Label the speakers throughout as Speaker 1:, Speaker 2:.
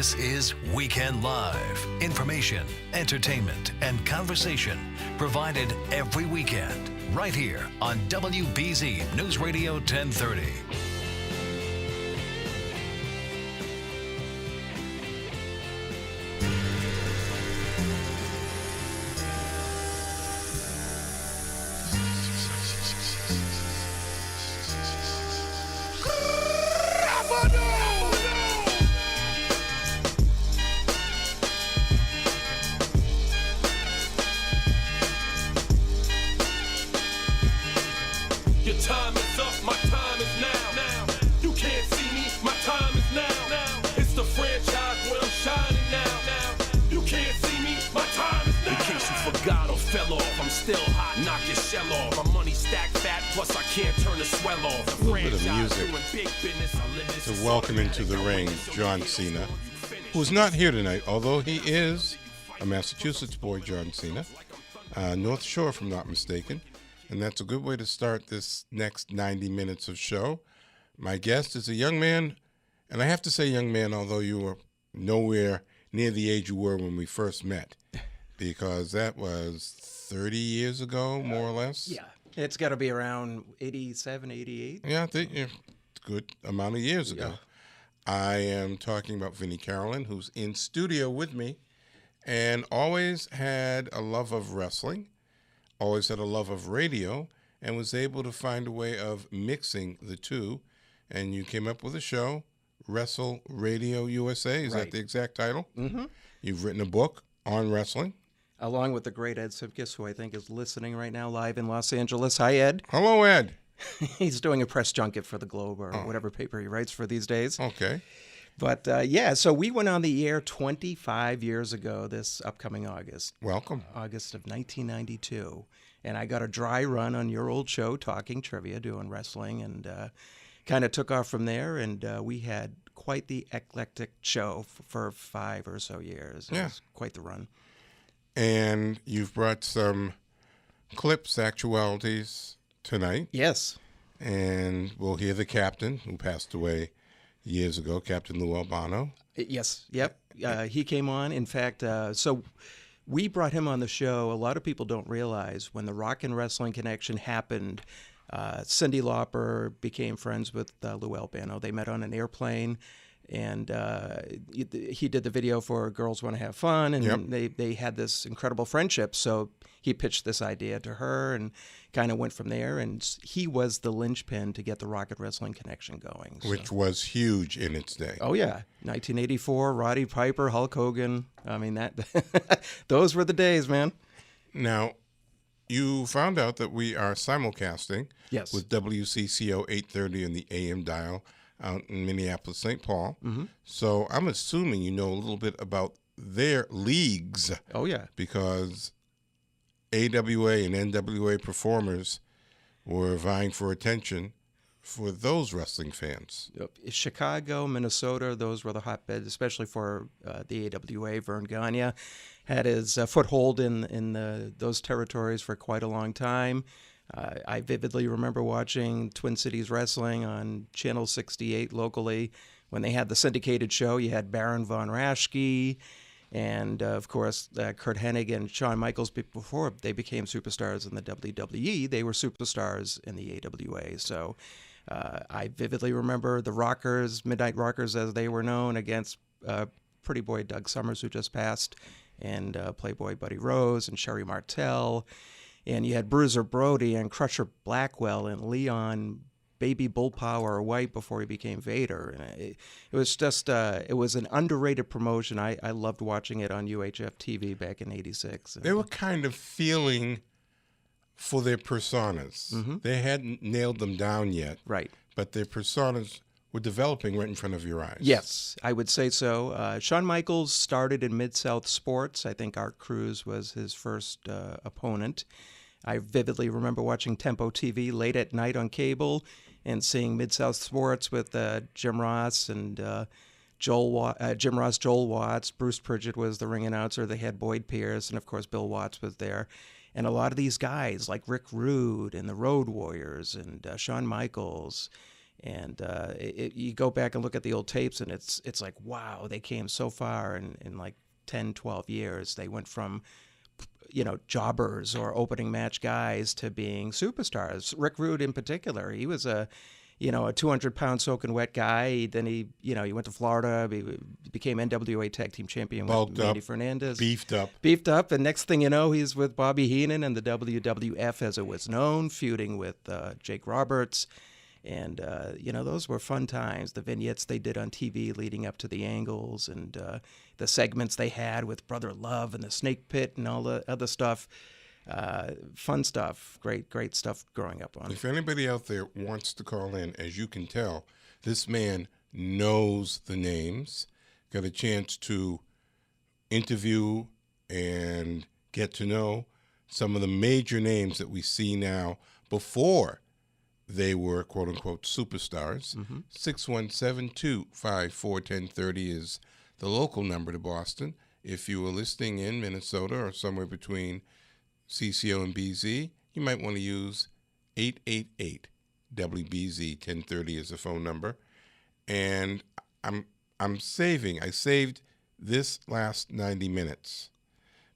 Speaker 1: This is Weekend Live. Information, entertainment, and conversation provided every weekend right here on WBZ News Radio 1030.
Speaker 2: Welcome into the ring, John Cena, who's not here tonight, although he is a Massachusetts boy, John Cena, North Shore, if I'm not mistaken, and that's a good way to start this next 90 minutes of show. My guest is a young man, and I have to say young man, although you were nowhere near the age you were when we first met, because that was 30 years ago, more or less.
Speaker 3: Yeah, it's got to be around 87, 88.
Speaker 2: Yeah, I think a good amount of years ago.
Speaker 3: Yeah.
Speaker 2: I am talking about Vinnie Carolyn, who's in studio with me and always had a love of wrestling, always had a love of radio, and was able to find a way of mixing the two. And you came up with a show, Wrestle Radio USA. Is that the exact title? Mm-hmm. You've written a book on wrestling.
Speaker 3: Along with the great Ed Sipkis, who I think is listening right now live in Los Angeles. Hi, Ed.
Speaker 2: Hello, Ed.
Speaker 3: He's doing a press junket for the Globe or whatever paper he writes for these days.
Speaker 2: Okay.
Speaker 3: But, so we went on the air 25 years ago this upcoming August.
Speaker 2: Welcome.
Speaker 3: August of 1992. And I got a dry run on your old show, Talking Trivia, doing wrestling, and kind of took off from there. And we had quite the eclectic show for 5 or so years. It was quite the run.
Speaker 2: And you've brought some clips, actualities tonight.
Speaker 3: Yes.
Speaker 2: And we'll hear the captain, who passed away years ago, Captain Lou Albano.
Speaker 3: Yes. Yep. He came on. In fact, so we brought him on the show. A lot of people don't realize when the Rock and Wrestling Connection happened, Cyndi Lauper became friends with Lou Albano. They met on an airplane. And he did the video for Girls Want to Have Fun, and they had this incredible friendship. So he pitched this idea to her and kind of went from there. And he was the linchpin to get the Rocket Wrestling Connection going.
Speaker 2: Which was huge in its day.
Speaker 3: Oh, yeah. 1984, Roddy Piper, Hulk Hogan. I mean, those were the days, man.
Speaker 2: Now, you found out that we are simulcasting with WCCO 830 in the AM dial out in Minneapolis, St. Paul. Mm-hmm. So I'm assuming you know a little bit about their leagues.
Speaker 3: Oh, yeah.
Speaker 2: Because AWA and NWA performers were vying for attention for those wrestling fans.
Speaker 3: Yep. Chicago, Minnesota, those were the hotbeds, especially for the AWA. Vern Gagne had his foothold in those territories for quite a long time. I vividly remember watching Twin Cities Wrestling on Channel 68 locally. When they had the syndicated show, you had Baron Von Raschke and, of course, Kurt Hennig and Shawn Michaels. Before they became superstars in the WWE, they were superstars in the AWA. So I vividly remember the Rockers, Midnight Rockers as they were known, against Pretty Boy Doug Summers, who just passed, and Playboy Buddy Rose and Sherry Martel. And you had Bruiser Brody and Crusher Blackwell and Leon Baby Bull Power White before he became Vader. And it was just, it was an underrated promotion. I loved watching it on UHF TV back in '86.
Speaker 2: They were kind of feeling for their personas. Mm-hmm. They hadn't nailed them down yet.
Speaker 3: Right.
Speaker 2: But their personas were developing right in front of your eyes.
Speaker 3: Yes, I would say so. Shawn Michaels started in Mid-South Sports. I think Art Cruz was his first opponent. I vividly remember watching Tempo TV late at night on cable and seeing Mid-South Sports with Jim Ross and Jim Ross, Joel Watts. Bruce Pridgett was the ring announcer. They had Boyd Pierce, and of course Bill Watts was there. And a lot of these guys like Rick Rude and the Road Warriors and Shawn Michaels And you go back and look at the old tapes, and it's like, wow, they came so far in like 10, 12 years. They went from, jobbers or opening match guys to being superstars. Rick Rude in particular, he was a 200-pound soaking wet guy. Then he went to Florida, he became NWA Tag Team Champion with Mandy Fernandez.
Speaker 2: Beefed up.
Speaker 3: And next thing you know, he's with Bobby Heenan and the WWF as it was known, feuding with Jake Roberts. And, those were fun times. The vignettes they did on TV leading up to the angles and the segments they had with Brother Love and the Snake Pit and all the other stuff. Fun stuff. Great stuff growing up on.
Speaker 2: If anybody out there wants to call in, as you can tell, this man knows the names, got a chance to interview and get to know some of the major names that we see now before they were, quote-unquote, superstars. 617-254-1030 is the local number to Boston. If you were listening in Minnesota or somewhere between CCO and BZ, you might want to use 888-WBZ 1030 as a phone number. And I saved this last 90 minutes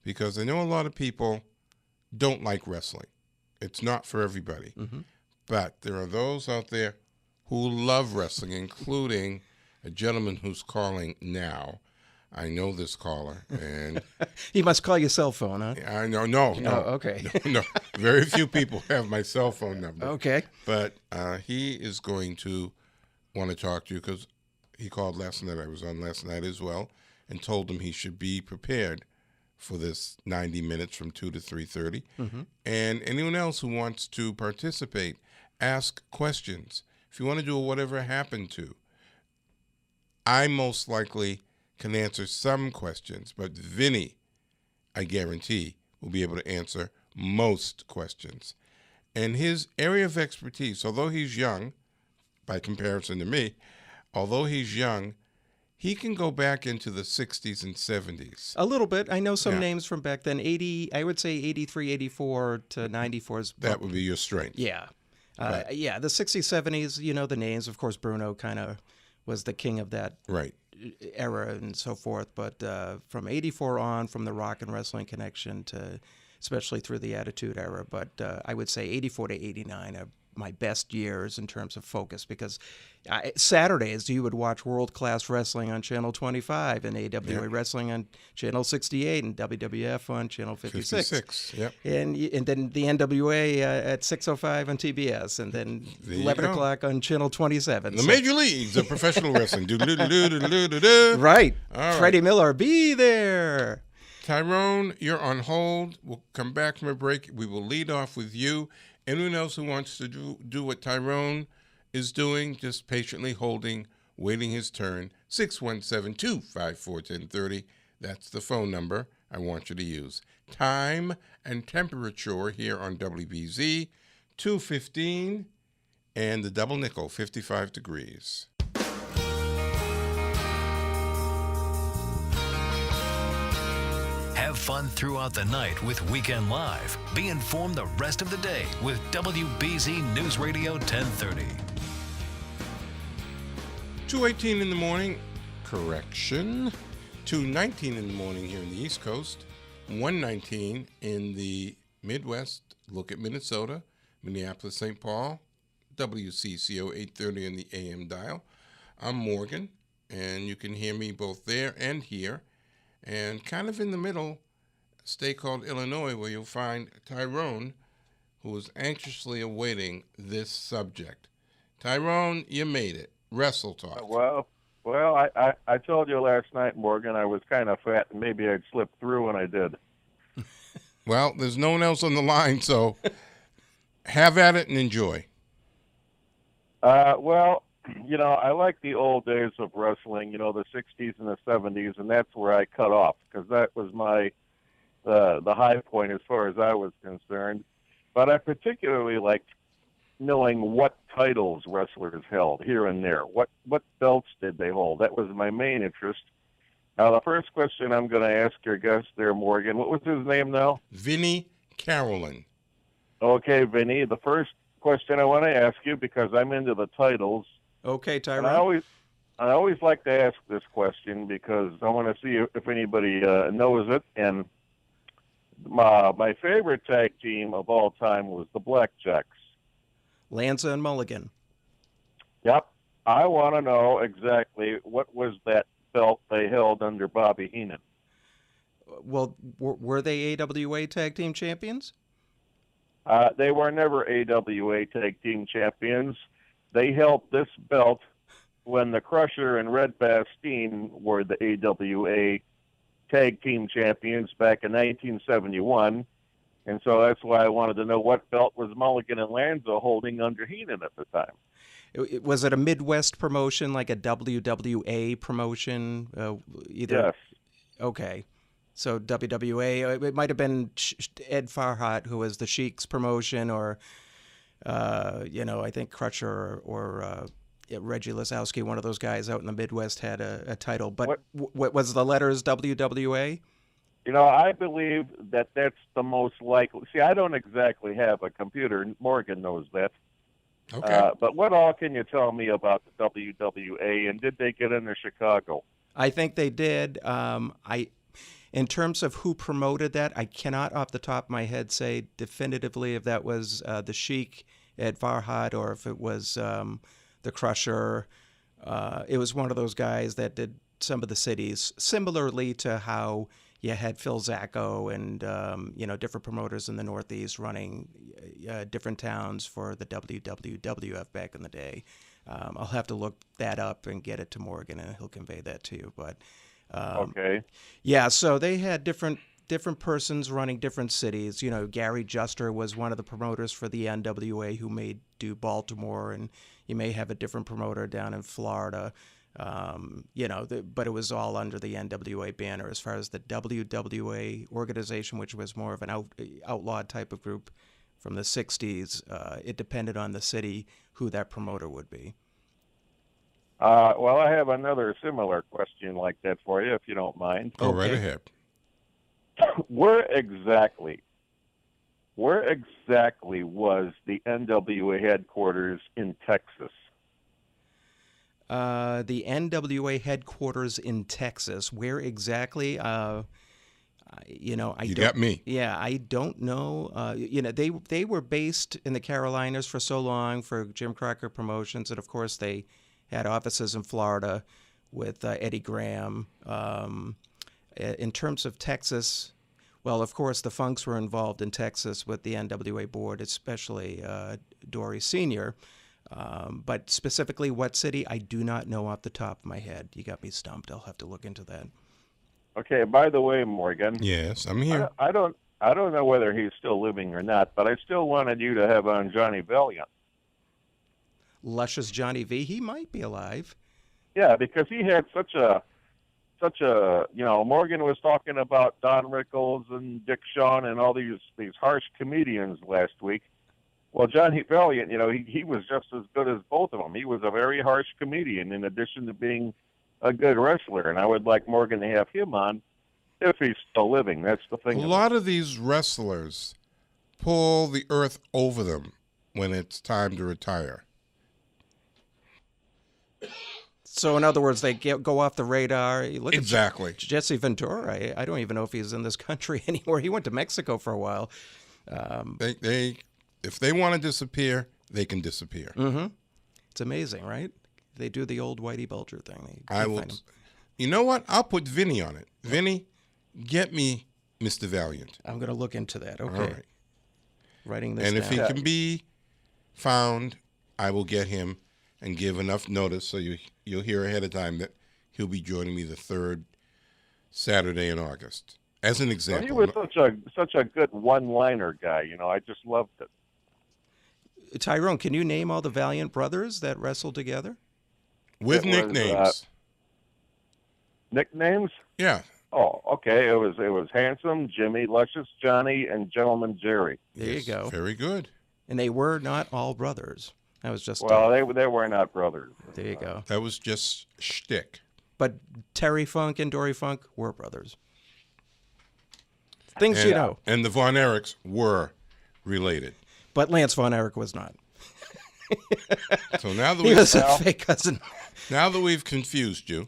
Speaker 2: because I know a lot of people don't like wrestling. It's not for everybody. But there are those out there who love wrestling, including a gentleman who's calling now. I know this caller, and
Speaker 3: he must call your cell phone, huh?
Speaker 2: I know, no.
Speaker 3: Okay.
Speaker 2: No. Very few people have my cell phone number.
Speaker 3: Okay.
Speaker 2: But he is going to want to talk to you because he called last night. I was on last night as well, and told him he should be prepared for this 90 minutes from 2 to 3:30. And anyone else who wants to participate, ask questions. If you want to do a whatever happened to, I most likely can answer some questions, but Vinny, I guarantee, will be able to answer most questions. And his area of expertise, although he's young, by comparison to me, he can go back into the 60s and 70s.
Speaker 3: A little bit. I know some names from back then. I would say 83, 84 to 94 is...
Speaker 2: That would be your strength.
Speaker 3: Yeah.
Speaker 2: Right.
Speaker 3: Yeah, the 60s, 70s, the names. Of course, Bruno kind of was the king of that era and so forth. But from 84 on, from the Rock and Wrestling Connection to especially through the Attitude Era. But I would say 84 to 89 are my best years in terms of focus because Saturdays you would watch World Class Wrestling on Channel 25 and AWA Wrestling on Channel 68 and WWF on Channel 56. And then the NWA at 6:05 on TBS and then 11 o'clock on Channel 27.
Speaker 2: The Major Leagues of Professional Wrestling.
Speaker 3: Right.
Speaker 2: All right.
Speaker 3: Freddie Miller, be there.
Speaker 2: Tyrone, you're on hold. We'll come back from a break. We will lead off with you. Anyone else who wants to do what Tyrone is doing, just patiently holding, waiting his turn, 617-254-1030. That's the phone number I want you to use. Time and temperature here on WBZ, 2:15, and the double nickel, 55 degrees.
Speaker 1: Have fun throughout the night with Weekend Live. Be informed the rest of the day with WBZ News Radio 1030.
Speaker 2: 2:18 in the morning, correction, 2:19 in the morning here in the East Coast, 1:19 in the Midwest. Look at Minnesota, Minneapolis, St. Paul, WCCO 830 on the AM dial. I'm Morgan, and you can hear me both there and here. And kind of in the middle, a state called Illinois, where you'll find Tyrone, who is anxiously awaiting this subject. Tyrone, you made it. Wrestle talk.
Speaker 4: Well, I told you last night, Morgan, I was kind of fat, and maybe I'd slip through, and I did.
Speaker 2: Well, there's no one else on the line, so have at it and enjoy.
Speaker 4: I like the old days of wrestling, the 60s and the 70s, and that's where I cut off because that was the high point as far as I was concerned. But I particularly liked knowing what titles wrestlers held here and there. What belts did they hold? That was my main interest. Now, the first question I'm going to ask your guest there, Morgan, what was his name now?
Speaker 2: Vinny Carolyn.
Speaker 4: Okay, Vinny, the first question I want to ask you because I'm into the titles.
Speaker 3: Okay,
Speaker 4: And
Speaker 3: Tyrone.
Speaker 4: I always like to ask this question because I want to see if anybody knows it. And my favorite tag team of all time was the Blackjacks.
Speaker 3: Lanza and Mulligan.
Speaker 4: Yep. I want to know exactly what was that belt they held under Bobby Heenan.
Speaker 3: Well, were they AWA Tag Team Champions?
Speaker 4: They were never AWA Tag Team Champions. They held this belt when the Crusher and Red Bastien were the AWA Tag Team Champions back in 1971. And so that's why I wanted to know what belt was Mulligan and Lanza holding under Heenan at the time.
Speaker 3: Was it a Midwest promotion, like a WWA promotion? Either.
Speaker 4: Yes.
Speaker 3: Okay. So WWA, it might have been Ed Farhat, who was the Sheik's promotion, or, I think Crutcher or Reggie Lasowski, one of those guys out in the Midwest, had a title. But what was the letters WWA?
Speaker 4: I believe that that's the most likely. See, I don't exactly have a computer. Morgan knows that.
Speaker 2: Okay.
Speaker 4: But what all can you tell me about the WWA, and did they get into Chicago?
Speaker 3: I think they did. In terms of who promoted that, I cannot off the top of my head say definitively if that was the Sheik, Ed Farhat, or if it was the Crusher. It was one of those guys that did some of the cities, similarly to how you had Phil Zacco and different promoters in the Northeast running different towns for the WWF back in the day. I'll have to look that up and get it to Morgan, and he'll convey that to you. But
Speaker 4: Okay.
Speaker 3: yeah, so they had different persons running different cities. Gary Juster was one of the promoters for the NWA who may do Baltimore, and you may have a different promoter down in Florida. But it was all under the NWA banner. As far as the WWA organization, which was more of an outlawed type of group from the 60s, it depended on the city who that promoter would be.
Speaker 4: Well, I have another similar question like that for you, if you don't mind.
Speaker 2: Go right
Speaker 3: Okay.
Speaker 2: ahead.
Speaker 4: Where exactly was the NWA headquarters in Texas?
Speaker 3: The NWA headquarters in Texas. Where exactly? I
Speaker 2: Got me.
Speaker 3: Yeah, I don't know. They were based in the Carolinas for so long for Jim Crockett Promotions, and of course they had offices in Florida with Eddie Graham. In terms of Texas, well, of course the Funks were involved in Texas with the NWA board, especially Dory Sr. But specifically what city, I do not know off the top of my head. You got me stumped. I'll have to look into that.
Speaker 4: Okay. By the way, Morgan.
Speaker 2: Yes, I'm here.
Speaker 4: I don't know whether he's still living or not, but I still wanted you to have on Johnny Valiant.
Speaker 3: Luscious Johnny V, he might be alive.
Speaker 4: Yeah, because he had such a Morgan was talking about Don Rickles and Dick Shawn and all these harsh comedians last week. Well, Johnny Valiant, he was just as good as both of them. He was a very harsh comedian in addition to being a good wrestler, and I would like Morgan to have him on if he's still living. That's the thing.
Speaker 2: A lot of these wrestlers pull the earth over them when it's time to retire.
Speaker 3: So in other words, they go off the radar. You look
Speaker 2: Exactly.
Speaker 3: at Jesse Ventura. I don't even know if he's in this country anymore. He went to Mexico for a while.
Speaker 2: If they want to disappear, they can disappear.
Speaker 3: Mm-hmm. It's amazing, right? They do the old Whitey Bulger thing.
Speaker 2: I will. You know what? I'll put Vinny on it. Vinny, get me Mr. Valiant.
Speaker 3: I'm going to look into that. Okay.
Speaker 2: All right.
Speaker 3: Writing this
Speaker 2: And
Speaker 3: down.
Speaker 2: if he can be found, I will get him and give enough notice so you'll hear ahead of time that he'll be joining me the third Saturday in August. As an example.
Speaker 4: He was such a good one-liner guy. I just loved it.
Speaker 3: Tyrone, can you name all the Valiant brothers that wrestled together?
Speaker 2: With
Speaker 4: It was,
Speaker 2: nicknames.
Speaker 4: Nicknames?
Speaker 2: Yeah.
Speaker 4: Oh, okay. It was Handsome, Jimmy, Luscious Johnny, and Gentleman Jerry.
Speaker 3: There
Speaker 2: Yes,
Speaker 3: you go.
Speaker 2: Very good.
Speaker 3: And they were not all brothers. That was just
Speaker 4: Well, they were not brothers.
Speaker 3: there you go.
Speaker 2: That was just shtick.
Speaker 3: But Terry Funk and Dory Funk were brothers. Things
Speaker 2: And,
Speaker 3: you know.
Speaker 2: And the Von Erichs were related.
Speaker 3: But Lance Von Erich was not.
Speaker 2: So now that
Speaker 3: He was a fake cousin.
Speaker 2: now that we've confused you,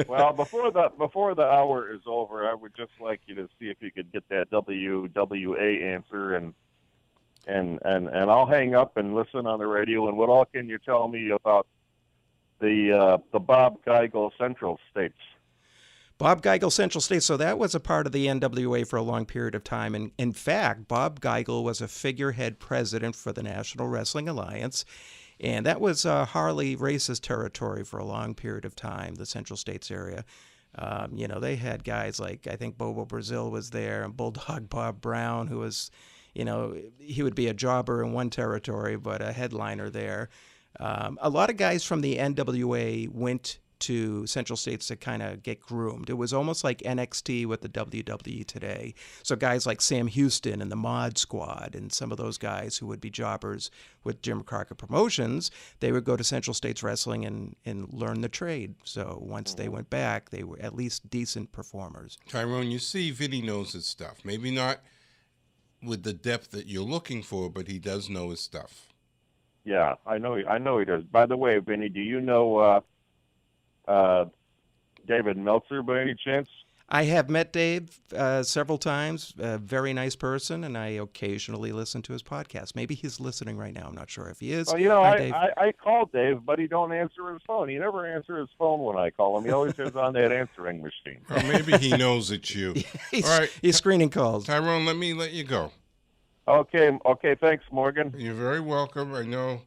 Speaker 4: Well, before the hour is over, I would just like you to see if you could get that WWA answer, and I'll hang up and listen on the radio. And what all can you tell me about the Bob Geigel Central States?
Speaker 3: Bob Geigel Central States. So that was a part of the NWA for a long period of time. And in fact, Bob Geigel was a figurehead president for the National Wrestling Alliance. And that was Harley Race's territory for a long period of time, the Central States area. They had guys like, I think Bobo Brazil was there, and Bulldog Bob Brown, who was, he would be a jobber in one territory, but a headliner there. A lot of guys from the NWA went to Central States to kind of get groomed. It was almost like NXT with the WWE today. So guys like Sam Houston and the Mod Squad and some of those guys who would be jobbers with Jim Crockett Promotions, they would go to Central States Wrestling and learn the trade. So once they went back, they were at least decent performers.
Speaker 2: Tyrone, you see Vinny knows his stuff. Maybe not with the depth that you're looking for, but he does know his stuff.
Speaker 4: Yeah, I know he does. By the way, Vinny, do you know David Meltzer by any chance?
Speaker 3: I have met Dave several times. A very nice person, and I occasionally listen to his podcast. Maybe he's listening right now. I'm not sure if he is.
Speaker 4: Well,
Speaker 3: Hi, Dave.
Speaker 4: I called Dave, but he don't answer his phone. He never answers his phone when I call him. He always is on that answering machine.
Speaker 2: Or maybe he knows it's you.
Speaker 3: He's,
Speaker 2: All right,
Speaker 3: he's screening calls.
Speaker 2: Tyrone, let me let you go.
Speaker 4: Okay, thanks, Morgan.
Speaker 2: You're very welcome. I know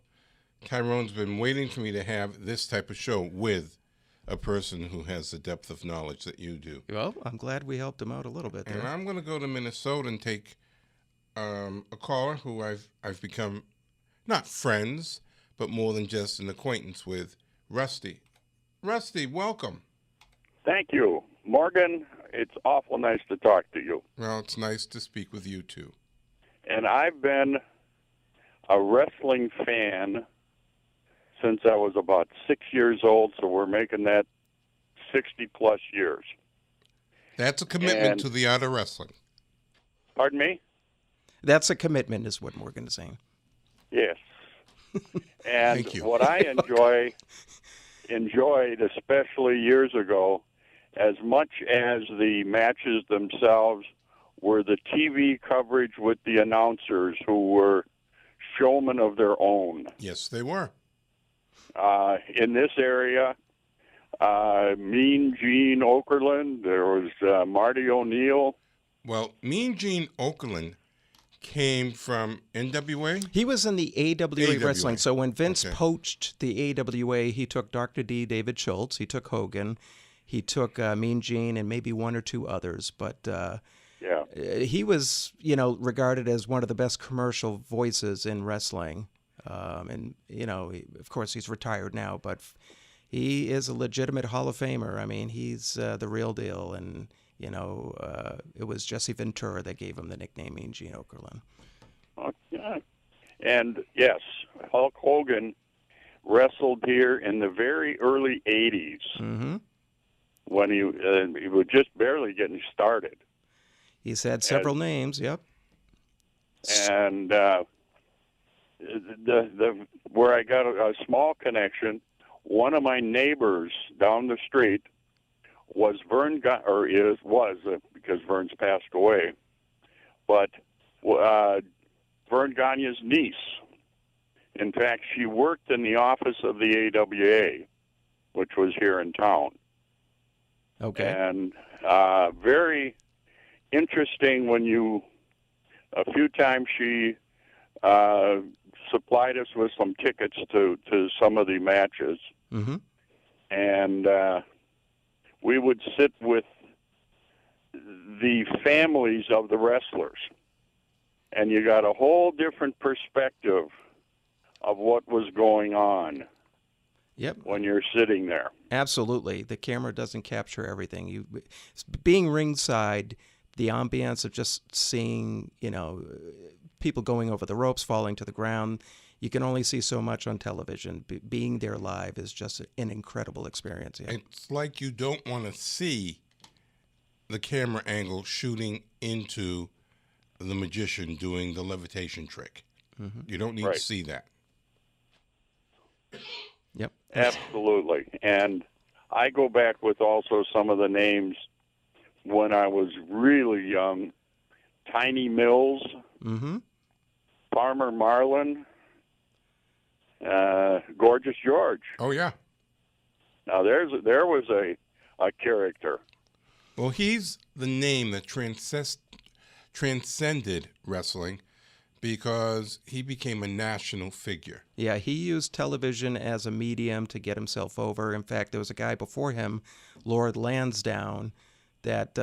Speaker 2: Tyrone's been waiting for me to have this type of show with a person who has the depth of knowledge that you do.
Speaker 3: Well, I'm glad we helped him out a little bit there.
Speaker 2: And I'm going to go to Minnesota and take a caller who I've become not friends, but more than just an acquaintance with, Rusty. Rusty, welcome.
Speaker 5: Thank you. Morgan, it's awful nice to talk to you.
Speaker 2: Well, it's nice to speak with you, too.
Speaker 5: And I've been a wrestling fan since I was about 6 years old, so we're making that 60-plus years.
Speaker 2: That's a commitment to the art of wrestling.
Speaker 5: Pardon me?
Speaker 3: That's a commitment, is what Morgan is saying.
Speaker 5: Yes. And
Speaker 2: Thank you.
Speaker 5: what I enjoyed, especially years ago, as much as the matches themselves, were the TV coverage with the announcers who were showmen of their own.
Speaker 2: Yes, they were.
Speaker 5: In this area, Mean Gene Okerlund, there was Marty O'Neill.
Speaker 2: Well, Mean Gene Okerlund came from NWA?
Speaker 3: He was in the AWA,
Speaker 2: AWA.
Speaker 3: wrestling. So when Vince
Speaker 2: Okay.
Speaker 3: poached the AWA, he took Dr. D, David Schultz, he took Hogan, he took Mean Gene, and maybe one or two others. But
Speaker 5: Yeah.
Speaker 3: he was, regarded as one of the best commercial voices in wrestling. And, of course, he's retired now, but he is a legitimate Hall of Famer. I mean, he's the real deal. And, it was Jesse Ventura that gave him the nickname Mean Gene Okerlund.
Speaker 5: Yeah. And, yes, Hulk Hogan wrestled here in the very early 80s
Speaker 3: Mm-hmm.
Speaker 5: when he was just barely getting started.
Speaker 3: He's had several names, yep.
Speaker 5: And where I got a small connection, one of my neighbors down the street was because Vern's passed away, but Vern Gagne's niece. In fact, she worked in the office of the AWA, which was here in town.
Speaker 3: Okay.
Speaker 5: And very interesting a few times she supplied us with some tickets to some of the matches.
Speaker 3: Mm-hmm.
Speaker 5: And we would sit with the families of the wrestlers. And you got a whole different perspective of what was going on.
Speaker 3: Yep.
Speaker 5: When you're sitting there.
Speaker 3: Absolutely. The camera doesn't capture everything. Being ringside, the ambiance of just seeing, people going over the ropes, falling to the ground, you can only see so much on television. Being there live is just an incredible experience. Yeah.
Speaker 2: It's like you don't want to see the camera angle shooting into the magician doing the levitation trick. You don't need to
Speaker 5: Right.
Speaker 2: see that.
Speaker 3: Yep.
Speaker 5: Absolutely. And I go back with also some of the names when I was really young. Tiny Mills,
Speaker 3: Mm-hmm.
Speaker 5: Farmer Marlin, Gorgeous George.
Speaker 2: Oh, yeah.
Speaker 5: Now there was a character.
Speaker 2: Well, he's the name that transcended wrestling because he became a national figure.
Speaker 3: Yeah, he used television as a medium to get himself over. In fact, there was a guy before him, Lord Lansdowne, that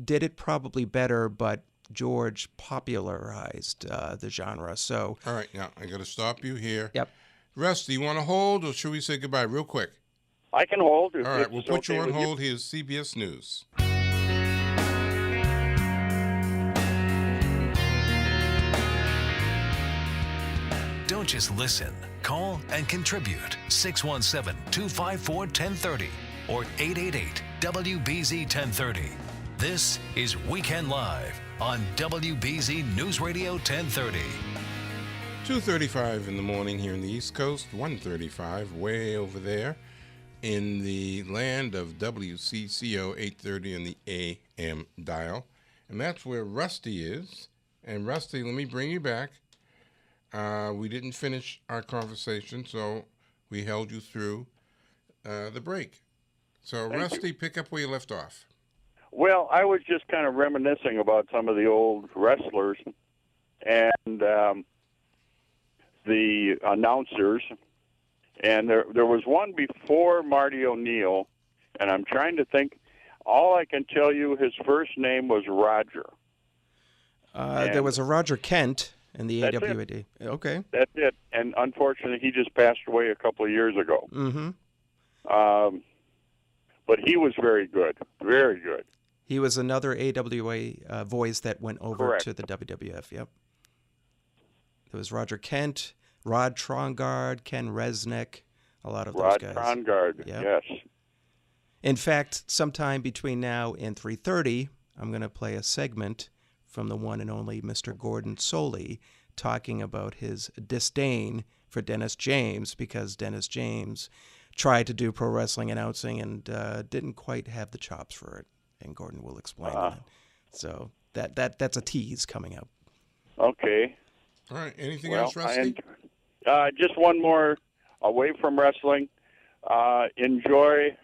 Speaker 3: did it probably better, but George popularized the genre. So,
Speaker 2: All right, now I got to stop you here.
Speaker 3: yep.
Speaker 2: Rusty, you want to hold, or should we say goodbye real quick?
Speaker 5: I can hold. If
Speaker 2: All right,
Speaker 5: it's
Speaker 2: we'll put you
Speaker 5: okay
Speaker 2: on
Speaker 5: with
Speaker 2: hold. Here's CBS News.
Speaker 1: Don't just listen. Call and contribute. 617-254-1030 or 888-WBZ 1030. This is Weekend Live on WBZ News Radio 1030.
Speaker 2: 2:35 in the morning here in the East Coast, 1:35 way over there in the land of WCCO 830 on the AM dial. And that's where Rusty is. And Rusty, let me bring you back. We didn't finish our conversation, so we held you through the break. So,
Speaker 5: Thank
Speaker 2: Rusty, pick up where you left off.
Speaker 5: Well, I was just kind of reminiscing about some of the old wrestlers and the announcers. And there was one before Marty O'Neill, and I'm trying to think. All I can tell you, his first name was Roger.
Speaker 3: There was a Roger Kent in the
Speaker 5: That's
Speaker 3: AWAD. Okay.
Speaker 5: That's it. And unfortunately, he just passed away a couple of years ago.
Speaker 3: Mm-hmm.
Speaker 5: But he was very good, very good.
Speaker 3: He was another AWA voice that went over
Speaker 5: Correct.
Speaker 3: to the WWF. Yep. There was Roger Kent, Rod Trongard, Ken Resnick, a lot of those
Speaker 5: Rod
Speaker 3: guys.
Speaker 5: Trongard,
Speaker 3: Yep.
Speaker 5: yes.
Speaker 3: In fact, sometime between now and 3:30, I'm going to play a segment from the one and only Mr. Gordon Soley talking about his disdain for Dennis James because Dennis James tried to do pro wrestling announcing and didn't quite have the chops for it. And Gordon will explain that. So that's a tease coming up.
Speaker 5: Okay.
Speaker 2: All right, anything
Speaker 5: Well,
Speaker 2: else, Rusty?
Speaker 5: just one more away from wrestling. Enjoy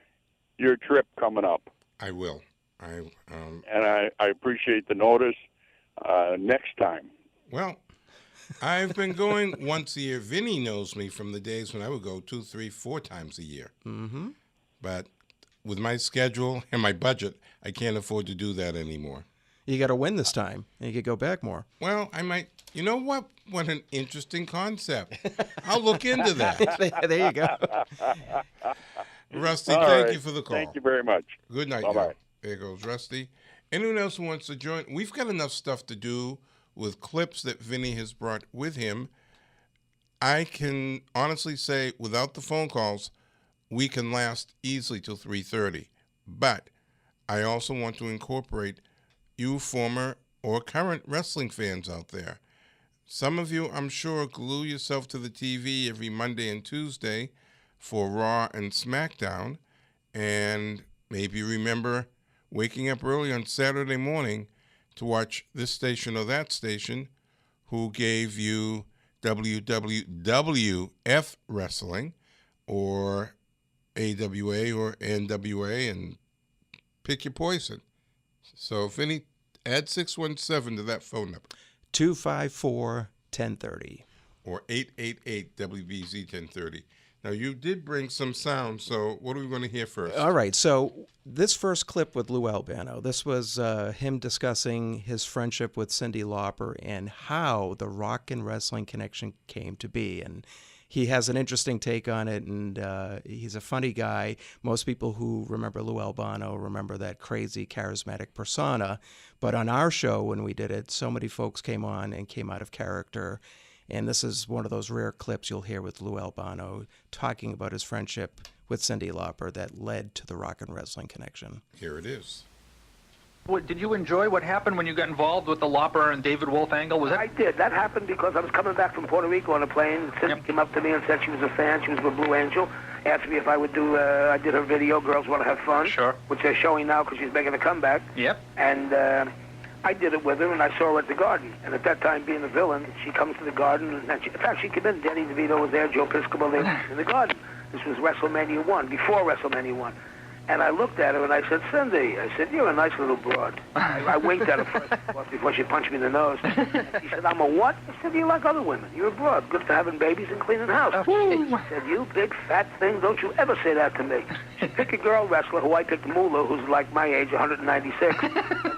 Speaker 5: your trip coming up.
Speaker 2: I will.
Speaker 5: And I appreciate the notice. Next time.
Speaker 2: Well, I've been going once a year. Vinny knows me from the days when I would go 2, 3, 4 times a year.
Speaker 3: Mm-hmm.
Speaker 2: But with my schedule and my budget, I can't afford to do that anymore.
Speaker 3: You got to win this time, and you could go back more.
Speaker 2: Well, I might. You know what? What an interesting concept. I'll look into that.
Speaker 3: There you go.
Speaker 2: Rusty,
Speaker 5: All
Speaker 2: thank
Speaker 5: right.
Speaker 2: you for the call.
Speaker 5: Thank you very much.
Speaker 2: Good night.
Speaker 5: Bye-bye.
Speaker 2: Now. There goes Rusty. Anyone else who wants to join? We've got enough stuff to do with clips that Vinny has brought with him. I can honestly say, without the phone calls, we can last easily till 3:30. But I also want to incorporate you former or current wrestling fans out there. Some of you, I'm sure, glue yourself to the TV every Monday and Tuesday for Raw and SmackDown, and maybe remember waking up early on Saturday morning to watch this station or that station who gave you WWF wrestling or AWA or NWA, and pick your poison. So, Vinny, add 617 to that phone number.
Speaker 3: 254-1030.
Speaker 2: Or 888-WBZ 1030. Now, you did bring some sound, so what are we going to hear first?
Speaker 3: All right, so this first clip with Lou Albano, this was him discussing his friendship with Cyndi Lauper and how the rock and wrestling connection came to be. And he has an interesting take on it, and he's a funny guy. Most people who remember Lou Albano remember that crazy, charismatic persona. But on our show, when we did it, so many folks came on and came out of character. And this is one of those rare clips you'll hear with Lou Albano talking about his friendship with Cyndi Lauper that led to the rock and wrestling connection.
Speaker 2: Here it is.
Speaker 6: Did you enjoy what happened when you got involved with the Lopper and David Wolf angle? Was that?
Speaker 7: I did. That happened because I was coming back from Puerto Rico on a plane. Cindy came up to me and said she was a fan. She was with Blue Angel. Asked me if I would do, I did her video, Girls Want to Have Fun.
Speaker 6: Sure.
Speaker 7: Which they're showing now because she's making a comeback.
Speaker 6: Yep.
Speaker 7: And I did it with her, and I saw her at the Garden. And at that time, being a villain, she comes to the Garden. And in fact, she came in. Danny DeVito was there, Joe Piscopo, they were in the Garden. This was WrestleMania 1, before WrestleMania 1. And I looked at her and I said, Cindy, I said, you're a nice little broad. I winked at her first before she punched me in the nose. And she said, I'm a what? I said, you like other women. You're a broad. Good for having babies and cleaning house. She said, you big fat thing, don't you ever say that to me. She picked a girl wrestler who I picked Moolah, who's like my age, 196.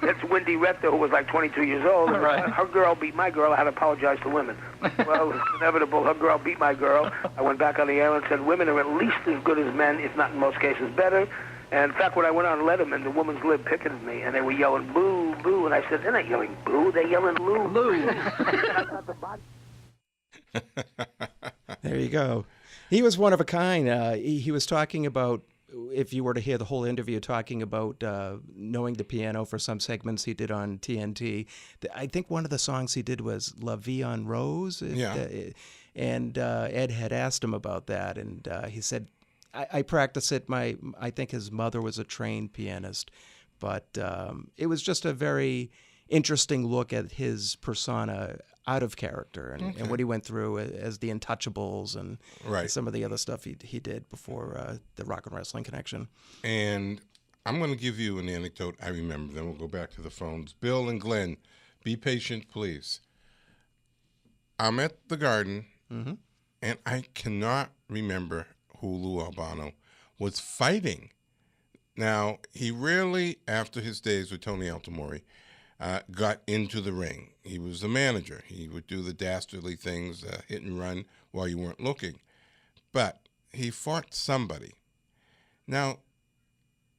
Speaker 7: That's Wendy Rector, who was like 22 years old.
Speaker 6: Right.
Speaker 7: Her girl beat my girl. I had to apologize to women. Well, it was inevitable. Her girl beat my girl. I went back on the air and said, women are at least as good as men, if not in most cases better. And in fact, when I went on Letterman, the woman's lib picketed me, and they were yelling, boo, boo. And I said, they're not yelling boo, they're yelling Lou. Lou.
Speaker 3: There you go. He was one of a kind. He was talking about, if you were to hear the whole interview, talking about knowing the piano for some segments he did on TNT. I think one of the songs he did was La Vie en Rose. And Ed had asked him about that, and he said, I practice it. I think his mother was a trained pianist, but it was just a very interesting look at his persona out of character and what he went through as the Untouchables and some of the other stuff he did before the Rock and Wrestling Connection.
Speaker 2: And I'm going to give you an anecdote I remember. Then we'll go back to the phones. Bill and Glenn, be patient, please. I'm at the Garden, and I cannot remember who Lou Albano was fighting. Now, he rarely, after his days with Tony Altomori, got into the ring. He was the manager. He would do the dastardly things, hit and run while you weren't looking. But he fought somebody. Now,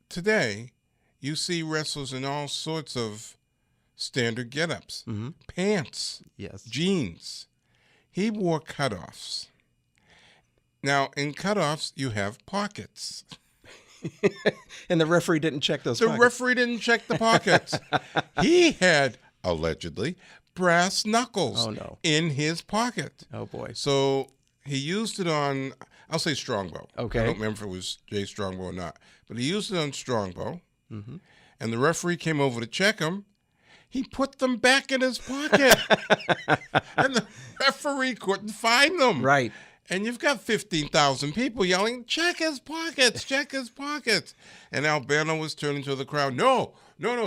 Speaker 2: today, you see wrestlers in all sorts of standard get-ups. Pants, jeans. He wore cutoffs. Now, in cutoffs, you have pockets.
Speaker 3: And the referee didn't check those pockets.
Speaker 2: The referee didn't check the pockets. He had, allegedly, brass knuckles in his pocket.
Speaker 3: Oh, boy.
Speaker 2: So he used it on, I'll say Strongbow.
Speaker 3: Okay.
Speaker 2: I don't remember if it was Jay Strongbow or not. But he used it on Strongbow. And the referee came over to check him. He put them back in his pocket. And the referee couldn't find them.
Speaker 3: Right.
Speaker 2: And you've got 15,000 people yelling, check his pockets, check his pockets. And Albano was turning to the crowd, no,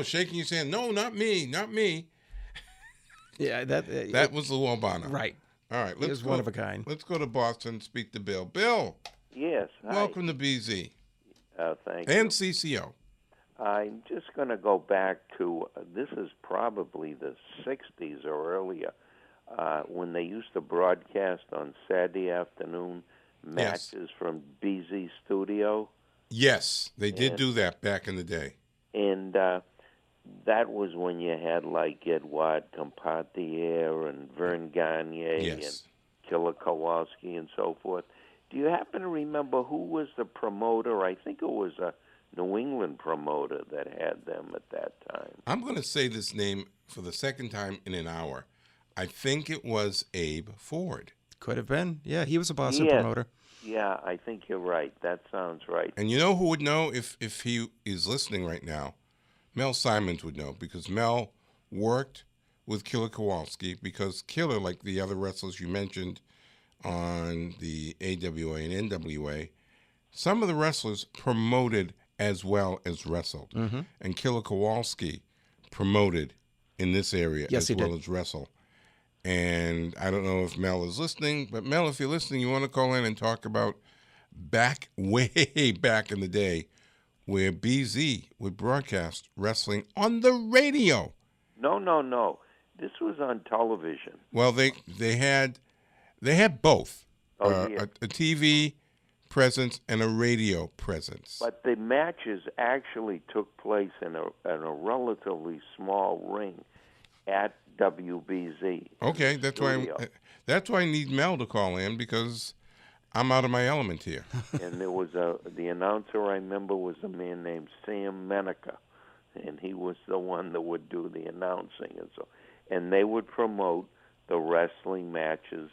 Speaker 2: shaking his hand, no, not me, not me.
Speaker 3: Yeah,
Speaker 2: that was Lou Albano.
Speaker 3: Right.
Speaker 2: All right.
Speaker 3: He was one of a kind.
Speaker 2: Let's go to Boston and speak to Bill. Bill.
Speaker 8: Yes. Hi.
Speaker 2: Welcome to BZ.
Speaker 8: Thank
Speaker 2: and
Speaker 8: you.
Speaker 2: CCO.
Speaker 8: I'm just going to go back to, this is probably the 60s or earlier, when they used to broadcast on Saturday afternoon matches from BZ Studio.
Speaker 2: Yes, they did do that back in the day.
Speaker 8: And that was when you had like Edouard Compartier and Vern Gagne and Killer Kowalski and so forth. Do you happen to remember who was the promoter? I think it was a New England promoter that had them at that time.
Speaker 2: I'm going to say this name for the second time in an hour. I think it was Abe Ford.
Speaker 3: Could have been. Yeah, he was a Boston promoter.
Speaker 8: Yeah, I think you're right. That sounds right.
Speaker 2: And you know who would know if he is listening right now? Mel Simons would know, because Mel worked with Killer Kowalski, because Killer, like the other wrestlers you mentioned on the AWA and NWA, some of the wrestlers promoted as well as wrestled. And Killer Kowalski promoted in this area as well as wrestle. And I don't know if Mel is listening, but Mel, if you're listening, you want to call in and talk about way back in the day where BZ would broadcast wrestling on the radio.
Speaker 8: No. This was on television.
Speaker 2: Well, they had both. A TV presence and a radio presence.
Speaker 8: But the matches actually took place in a relatively small ring at WBZ.
Speaker 2: Okay, that's why I need Mel to call in, because I'm out of my element here.
Speaker 8: And there was the announcer I remember was a man named Sam Menica, and he was the one that would do the announcing, and they would promote the wrestling matches,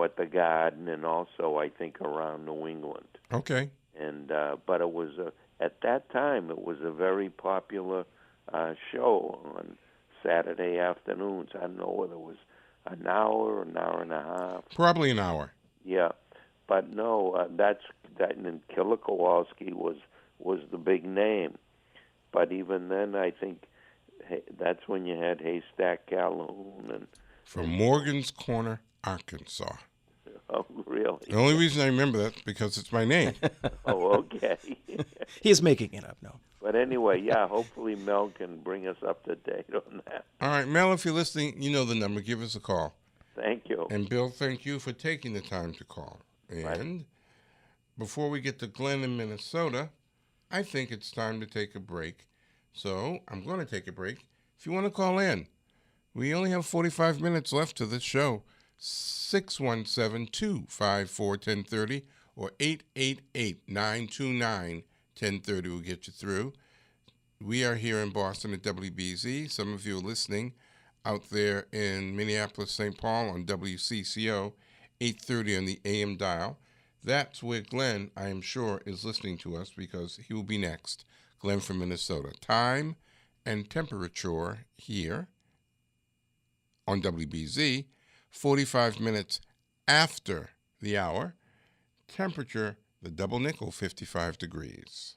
Speaker 8: at the Garden, and also I think around New England.
Speaker 2: Okay.
Speaker 8: And but it was at that time it was a very popular show on Saturday afternoons. I don't know whether it was an hour and a half.
Speaker 2: Probably an hour.
Speaker 8: Yeah, but no, that. And Killer Kowalski was the big name. But even then, I think that's when you had Haystack Calhoun and
Speaker 2: from Morgan's Corner, Arkansas.
Speaker 8: Oh, really?
Speaker 2: The only reason I remember that is because it's my name.
Speaker 8: Oh, okay.
Speaker 3: He's making it up, no.
Speaker 8: But anyway, yeah, hopefully Mel can bring us up to date on that.
Speaker 2: All right, Mel, if you're listening, you know the number. Give us a call.
Speaker 8: Thank you.
Speaker 2: And Bill, thank you for taking the time to call. And before we get to Glenn in Minnesota, I think it's time to take a break. So I'm going to take a break. If you want to call in, we only have 45 minutes left to this show. 617-254-1030 or 888-929-1030 will get you through. We are here in Boston at WBZ. Some of you are listening out there in Minneapolis, St. Paul on WCCO, 830 on the AM dial. That's where Glenn, I am sure, is listening to us because he will be next. Glenn from Minnesota. Time and temperature here on WBZ, 45 minutes after the hour. Temperature, the double nickel, 55 degrees.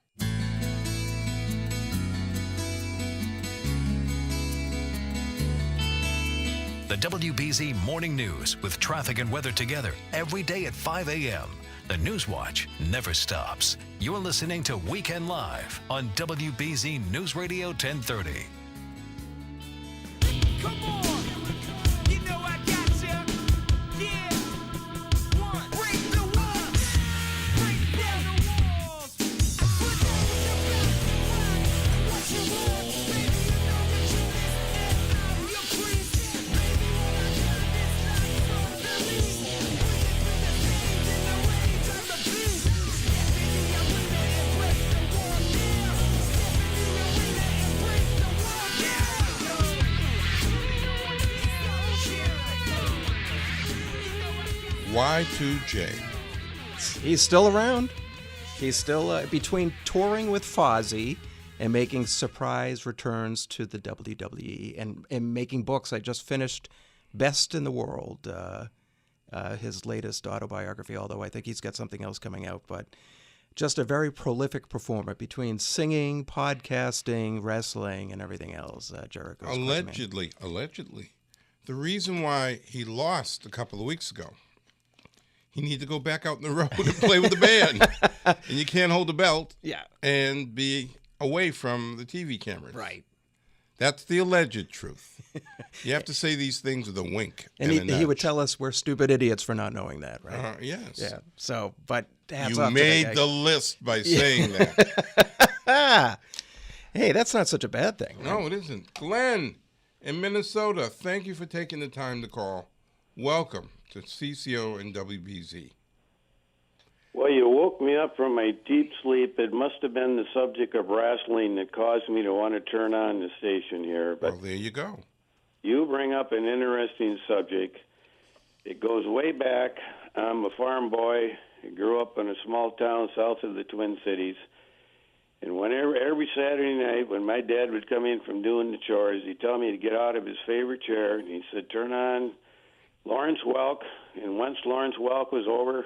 Speaker 1: The WBZ Morning News with traffic and weather together every day at 5 a.m. The News Watch never stops. You're listening to Weekend Live on WBZ News Radio 1030.
Speaker 9: Come on. You know I got ya. Yeah. One. Break the walls. Break down the walls. Put down the what you want. Baby, you know that you and you're free. Baby, when I got this life from Philly. Bring it to the stage in the rage of the beat. Step into your window and break the wall now. Step into your window and break the wall now.
Speaker 2: Y2J.
Speaker 3: He's still around. He's still between touring with Fozzy and making surprise returns to the WWE and making books. I just finished Best in the World, his latest autobiography, although I think he's got something else coming out. But just a very prolific performer between singing, podcasting, wrestling, and everything else. Jericho's
Speaker 2: Allegedly. The reason why he lost a couple of weeks ago, he needed to go back out in the road and play with the band. And you can't hold a belt and be away from the TV cameras.
Speaker 3: Right.
Speaker 2: That's the alleged truth. You have to say these things with a wink.
Speaker 3: And he would tell us we're stupid idiots for not knowing that, right?
Speaker 2: Yes.
Speaker 3: Yeah. So, but hats
Speaker 2: you
Speaker 3: off
Speaker 2: made
Speaker 3: to
Speaker 2: the list by saying that.
Speaker 3: Hey, that's not such a bad thing. Right?
Speaker 2: No, it isn't. Glenn in Minnesota, thank you for taking the time to call. Welcome to CCO and WBZ.
Speaker 10: Well, you woke me up from my deep sleep. It must have been the subject of wrestling that caused me to want to turn on the station here. But
Speaker 2: well, there you go.
Speaker 10: You bring up an interesting subject. It goes way back. I'm a farm boy. I grew up in a small town south of the Twin Cities. And whenever, every Saturday night when my dad would come in from doing the chores, he'd tell me to get out of his favorite chair, and he said, turn on Lawrence Welk. And once Lawrence Welk was over,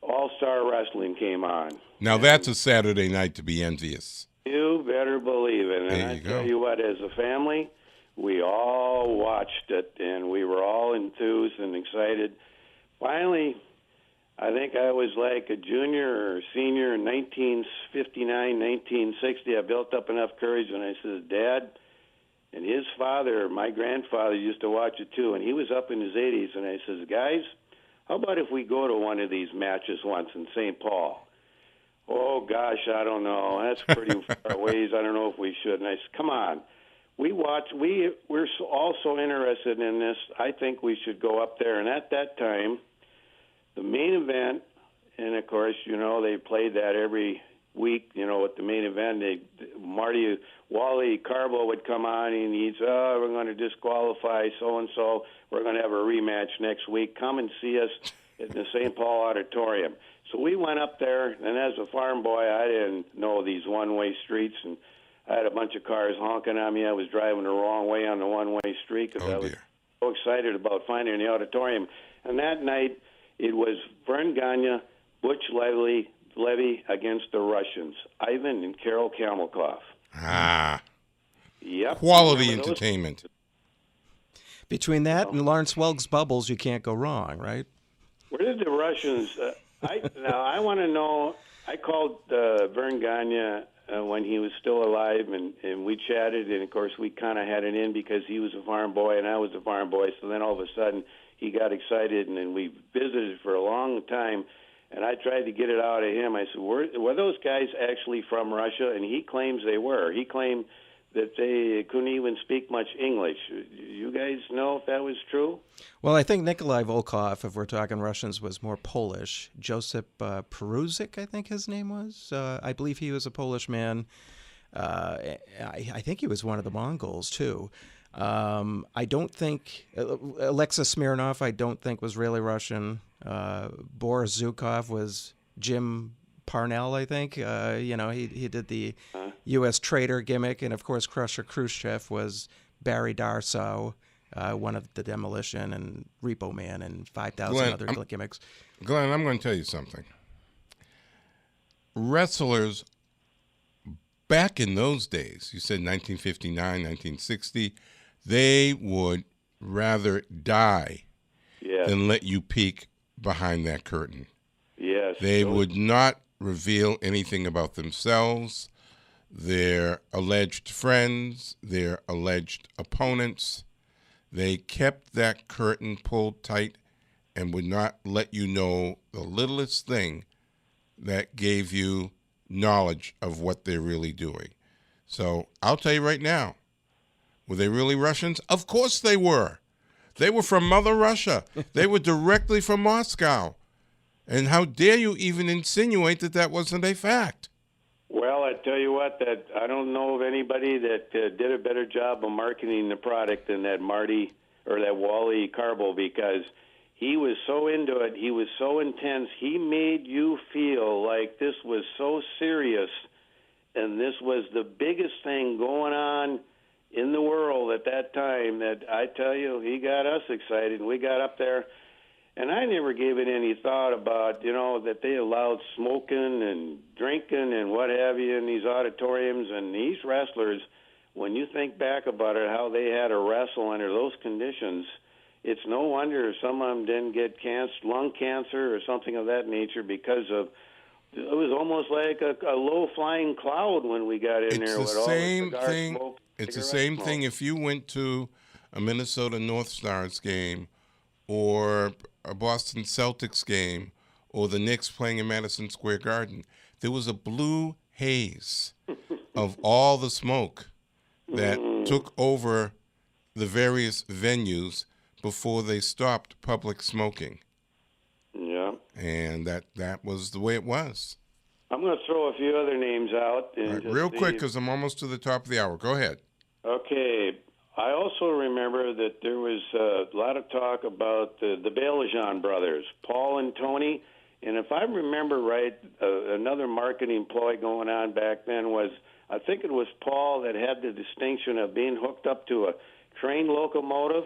Speaker 10: All-Star Wrestling came on.
Speaker 2: Now, that's a Saturday night to be envious.
Speaker 10: You better believe it. And I tell you what, as a family, we all watched it, and we were all enthused and excited. Finally, I think I was like a junior or senior in 1959, 1960. I built up enough courage, and I said, Dad, and his father, my grandfather, used to watch it too, and he was up in his 80s, and I says, guys, how about if we go to one of these matches once in St. Paul? Oh, gosh, I don't know. That's pretty far ways. I don't know if we should. And I said, come on. We're all so interested in this. I think we should go up there. And at that time, the main event, and of course, you know, they played that every week, at the main event, Wally Carbo would come on and he'd say, we're going to disqualify so-and-so. We're going to have a rematch next week. Come and see us at the St. Paul Auditorium. So we went up there, and as a farm boy, I didn't know these one-way streets, and I had a bunch of cars honking on me. I was driving the wrong way on the one-way street because I was so excited about finding the auditorium. And that night, it was Vern Gagne, Butch Levy against the Russians, Ivan and Carol Kamelkov. Yep.
Speaker 2: Quality entertainment.
Speaker 3: Between that and Lawrence Welk's Bubbles, you can't go wrong, right?
Speaker 10: Where did the Russians... I want to know... I called Vern Gagne when he was still alive, and we chatted, and, of course, we kind of had it in because he was a farm boy and I was a farm boy, so then all of a sudden he got excited, and then we visited for a long time, and I tried to get it out of him. I said, were those guys actually from Russia? And he claims they were. He claimed that they couldn't even speak much English. You guys know if that was true?
Speaker 3: Well, I think Nikolai Volkov, if we're talking Russians, was more Polish. Josip Peruzik, I think his name was. I believe he was a Polish man. I think he was one of the Mongols, too. I don't think Alexis Smirnov, I don't think, was really Russian. Boris Zhukov was Jim Parnell, I think. He did the U.S. traitor gimmick, and of course Crusher Khrushchev was Barry Darsow, one of the Demolition and Repo Man and 5,000 other gimmicks.
Speaker 2: Glenn, I'm going to tell you something. Wrestlers back in those days, you said 1959, 1960, they would rather die than let you peek behind that curtain.
Speaker 10: Yes.
Speaker 2: They would not reveal anything about themselves, their alleged friends, their alleged opponents. They kept that curtain pulled tight and would not let you know the littlest thing that gave you knowledge of what they're really doing. So I'll tell you right now, were they really Russians? Of course they were. They were from Mother Russia. They were directly from Moscow. And how dare you even insinuate that that wasn't a fact?
Speaker 10: Well, I tell you what, that I don't know of anybody that did a better job of marketing the product than that Wally Carbo, because he was so into it. He was so intense. He made you feel like this was so serious, and this was the biggest thing going on in the world at that time, that I tell you, he got us excited, and we got up there. And I never gave it any thought about, that they allowed smoking and drinking and what have you in these auditoriums. And these wrestlers, when you think back about it, how they had to wrestle under those conditions, it's no wonder some of them didn't get lung cancer or something of that nature, because of it was almost like a low-flying cloud when we got in there with all the cigar smoke.
Speaker 2: It's the same thing if you went to a Minnesota North Stars game or a Boston Celtics game or the Knicks playing in Madison Square Garden. There was a blue haze of all the smoke that took over the various venues before they stopped public smoking.
Speaker 10: Yeah.
Speaker 2: And that was the way it was.
Speaker 10: I'm going to throw a few other names out.
Speaker 2: Right, real quick, because I'm almost to the top of the hour. Go ahead.
Speaker 10: Okay. I also remember that there was a lot of talk about the Balajan brothers, Paul and Tony. And if I remember right, another marketing ploy going on back then was, I think it was Paul that had the distinction of being hooked up to a train locomotive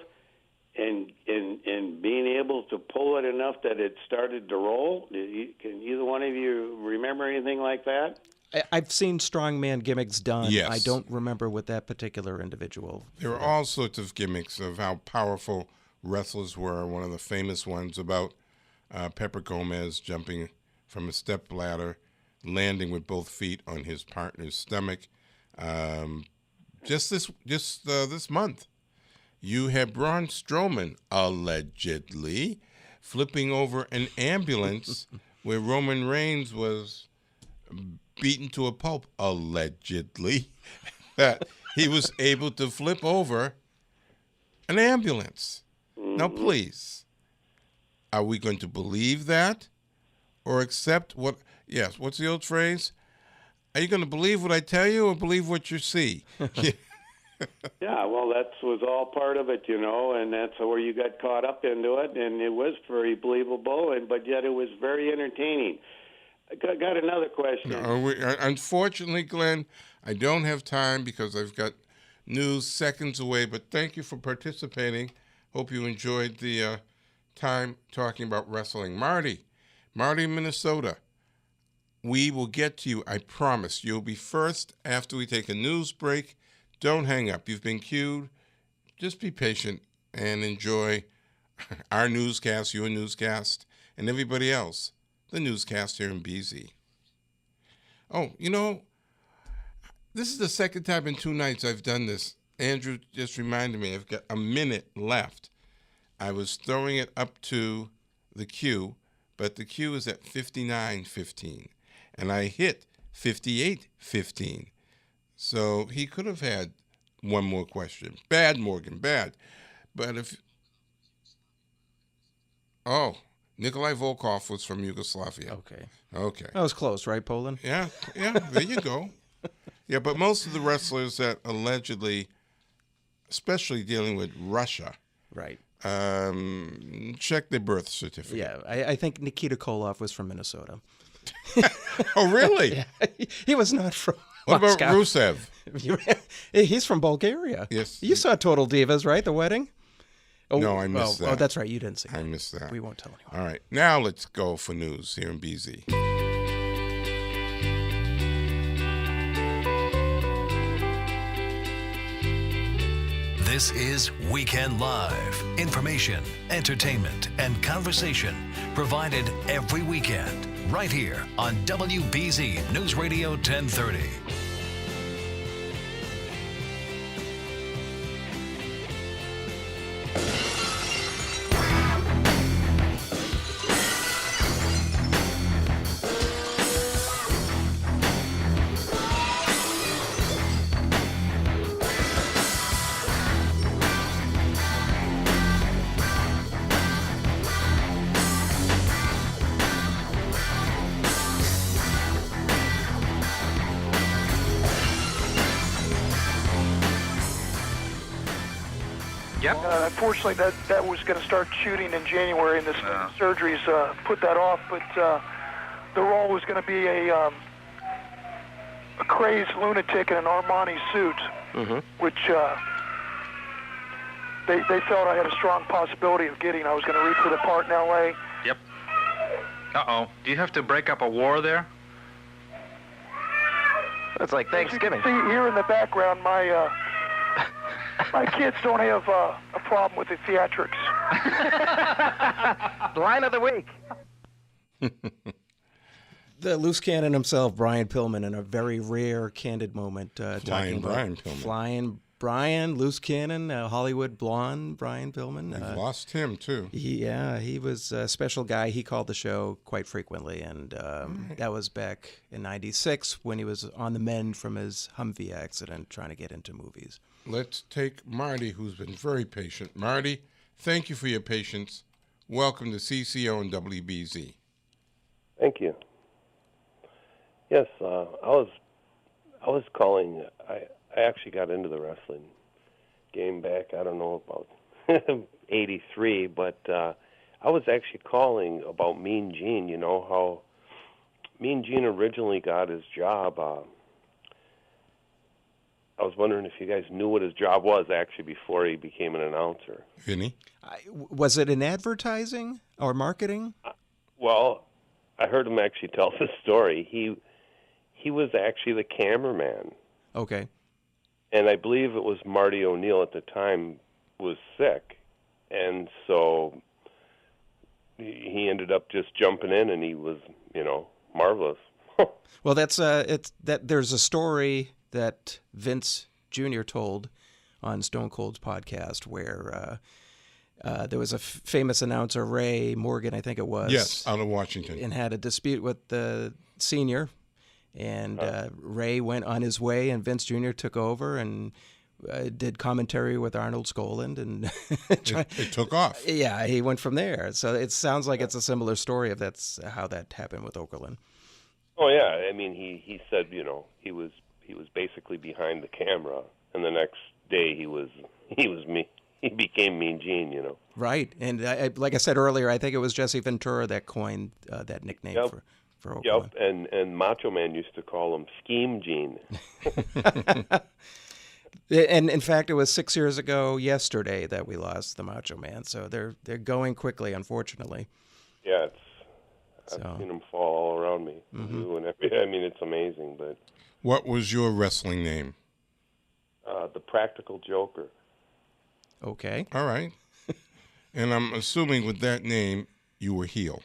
Speaker 10: and being able to pull it enough that it started to roll. Can either one of you remember anything like that?
Speaker 3: I've seen strongman gimmicks done.
Speaker 2: Yes.
Speaker 3: I don't remember with that particular individual.
Speaker 2: There were all sorts of gimmicks of how powerful wrestlers were. One of the famous ones about Pepper Gomez jumping from a step ladder, landing with both feet on his partner's stomach. Just this month, you had Braun Strowman allegedly flipping over an ambulance where Roman Reigns was beaten to a pulp, allegedly, that he was able to flip over an ambulance. Now, please, are we going to believe that or accept what's the old phrase? Are you going to believe what I tell you or believe what you see?
Speaker 10: Yeah, well, that was all part of it, and that's where you got caught up into it, and it was very believable, but yet it was very entertaining. I got another question.
Speaker 2: No, unfortunately, Glenn, I don't have time because I've got news seconds away, but thank you for participating. Hope you enjoyed the time talking about wrestling. Marty, Minnesota. We will get to you, I promise. You'll be first after we take a news break. Don't hang up. You've been queued. Just be patient and enjoy our newscast, your newscast, and everybody else, the newscast here in BZ. Oh, this is the second time in 2 nights I've done this. Andrew just reminded me I've got a minute left. I was throwing it up to the queue, but the queue is at 59:15. And I hit 58:15. So he could have had one more question. Bad, Morgan, bad. But Nikolai Volkov was from Yugoslavia. Okay.
Speaker 3: That was close, right, Poland?
Speaker 2: Yeah, there you go. Yeah, but most of the wrestlers that allegedly, especially dealing with Russia,
Speaker 3: right,
Speaker 2: check their birth certificate.
Speaker 3: Yeah, I think Nikita Koloff was from Minnesota.
Speaker 2: Oh, really?
Speaker 3: Yeah, he was not from
Speaker 2: What
Speaker 3: Moscow.
Speaker 2: about Rusev?
Speaker 3: He's from Bulgaria.
Speaker 2: Yes.
Speaker 3: You saw Total Divas, right? The wedding? Oh,
Speaker 2: no, I missed that.
Speaker 3: Oh, that's right. You didn't see
Speaker 2: I missed that.
Speaker 3: We won't tell anyone.
Speaker 2: All right. Now let's go for news here in BZ.
Speaker 1: This is Weekend Live. Information, entertainment, and conversation provided every weekend right here on WBZ News Radio 1030.
Speaker 11: Unfortunately, that was going to start shooting in January, and the surgeries put that off. But the role was going to be a crazed lunatic in an Armani suit, which they felt I had a strong possibility of getting. I was going to read for the part in L.A.
Speaker 6: Yep. Uh-oh. Do you have to break up a war there?
Speaker 11: That's like Thanksgiving. See here in the background, my kids don't have a problem with the theatrics.
Speaker 12: Line of the week.
Speaker 3: The loose cannon himself, Brian Pillman, in a very rare, candid moment.
Speaker 2: Flying Brian Pillman.
Speaker 3: Flying Brian, loose cannon, Hollywood blonde Brian Pillman.
Speaker 2: We've lost him, too.
Speaker 3: He was a special guy. He called the show quite frequently, and that was back in '96 when he was on the mend from his Humvee accident trying to get into movies.
Speaker 2: Let's take Marty, who's been very patient. Marty, thank you for your patience. Welcome to CCO and WBZ.
Speaker 13: Thank you. Yes, I was calling. I actually got into the wrestling game back, I don't know, about 83, but I was actually calling about Mean Gene. You know how Mean Gene originally got his job. I was wondering if you guys knew what his job was actually before he became an announcer.
Speaker 2: Vinny?
Speaker 3: Was it in advertising or marketing?
Speaker 13: Well, I heard him actually tell the story. He was actually the cameraman.
Speaker 3: Okay.
Speaker 13: And I believe it was Marty O'Neill at the time was sick. And so he ended up just jumping in, and he was, marvelous.
Speaker 3: Well, there's a story that Vince Jr. told on Stone Cold's podcast where there was a famous announcer, Ray Morgan, I think it was.
Speaker 2: Yes, out of Washington.
Speaker 3: And had a dispute with the senior. And Ray went on his way, and Vince Jr. took over and did commentary with Arnold Skoland. And
Speaker 2: it took off.
Speaker 3: Yeah, he went from there. So it sounds like it's a similar story if that's how that happened with Okerlund.
Speaker 13: Oh yeah, I mean he said he was basically behind the camera, and the next day he was me. He became Mean Gene,
Speaker 3: Right, and like I said earlier, I think it was Jesse Ventura that coined that nickname for Oakland.
Speaker 13: Yep, and Macho Man used to call him Scheme Gene.
Speaker 3: And in fact, it was 6 years ago yesterday that we lost the Macho Man. So they're going quickly, unfortunately.
Speaker 13: Yeah, I've seen them fall all around me. You and I mean, it's amazing. But
Speaker 2: what was your wrestling name?
Speaker 13: The Practical Joker.
Speaker 3: Okay.
Speaker 2: All right. And I'm assuming with that name, you were heel.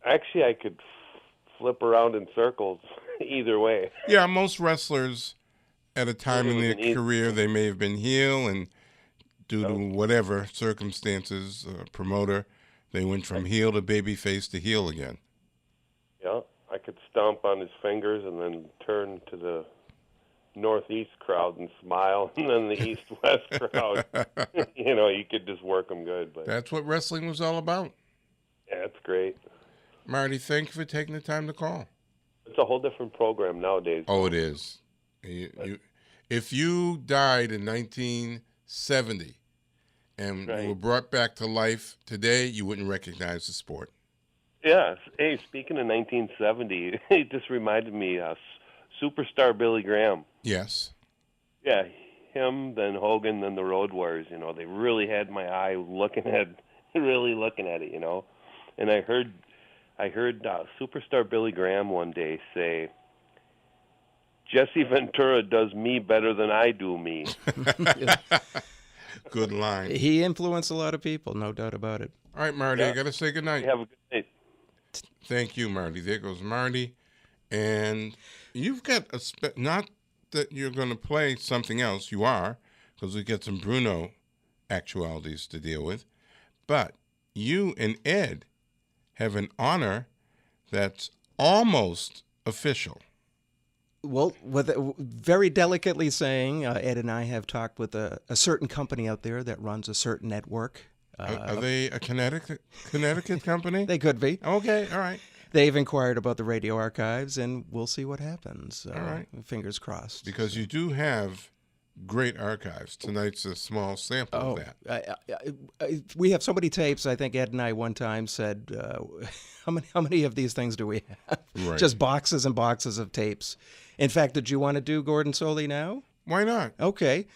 Speaker 13: Actually, I could flip around in circles either way.
Speaker 2: Yeah, most wrestlers at a time in their career, they may have been heel, and due to whatever circumstances, promoter, they went from heel to babyface to heel again.
Speaker 13: Yeah, I could stomp on his fingers and then turn to the northeast crowd and smile, and then the east-west crowd. You could just work them good. But
Speaker 2: that's what wrestling was all about.
Speaker 13: Yeah, it's great.
Speaker 2: Marty, thank you for taking the time to call.
Speaker 13: It's a whole different program nowadays.
Speaker 2: Oh, it is. If you died in 1970 and were brought back to life today, you wouldn't recognize the sport.
Speaker 13: Yeah. Hey, speaking of 1970, it just reminded me of Superstar Billy Graham.
Speaker 2: Yes.
Speaker 13: Yeah, him, then Hogan, then the Road Warriors. They really had my eye really looking at it. And I heard Superstar Billy Graham one day say, "Jesse Ventura does me better than I do me."
Speaker 2: Good line.
Speaker 3: He influenced a lot of people, no doubt about it.
Speaker 2: All right, Marty, I got to say goodnight.
Speaker 13: Have a good night.
Speaker 2: Thank you, Marty. There goes Marty. And you've got not that you're going to play something else. You are, because we get some Bruno actualities to deal with. But you and Ed have an honor that's almost official.
Speaker 3: Well, very delicately saying, Ed and I have talked with a certain company out there that runs a certain network.
Speaker 2: Are they a Connecticut company?
Speaker 3: They could be.
Speaker 2: Okay, all right.
Speaker 3: They've inquired about the radio archives, and we'll see what happens.
Speaker 2: All right.
Speaker 3: Fingers crossed.
Speaker 2: Because you do have great archives. Tonight's a small sample of
Speaker 3: that. We have so many tapes. I think Ed and I one time said, how many of these things do we have?
Speaker 2: Right.
Speaker 3: Just boxes and boxes of tapes. In fact, did you want to do Gordon Soley now?
Speaker 2: Why not?
Speaker 3: Okay.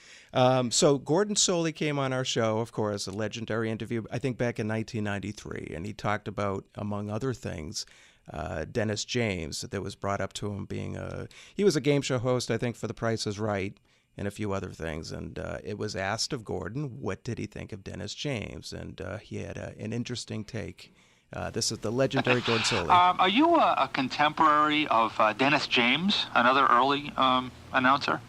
Speaker 3: So Gordon Soley came on our show, of course, a legendary interview, I think back in 1993, and he talked about, among other things, Dennis James, that was brought up to him being he was a game show host, I think, for The Price is Right, and a few other things. And it was asked of Gordon, what did he think of Dennis James? And he had an interesting take. This is the legendary Gordon Soley.
Speaker 6: Are you a contemporary of Dennis James, another early announcer?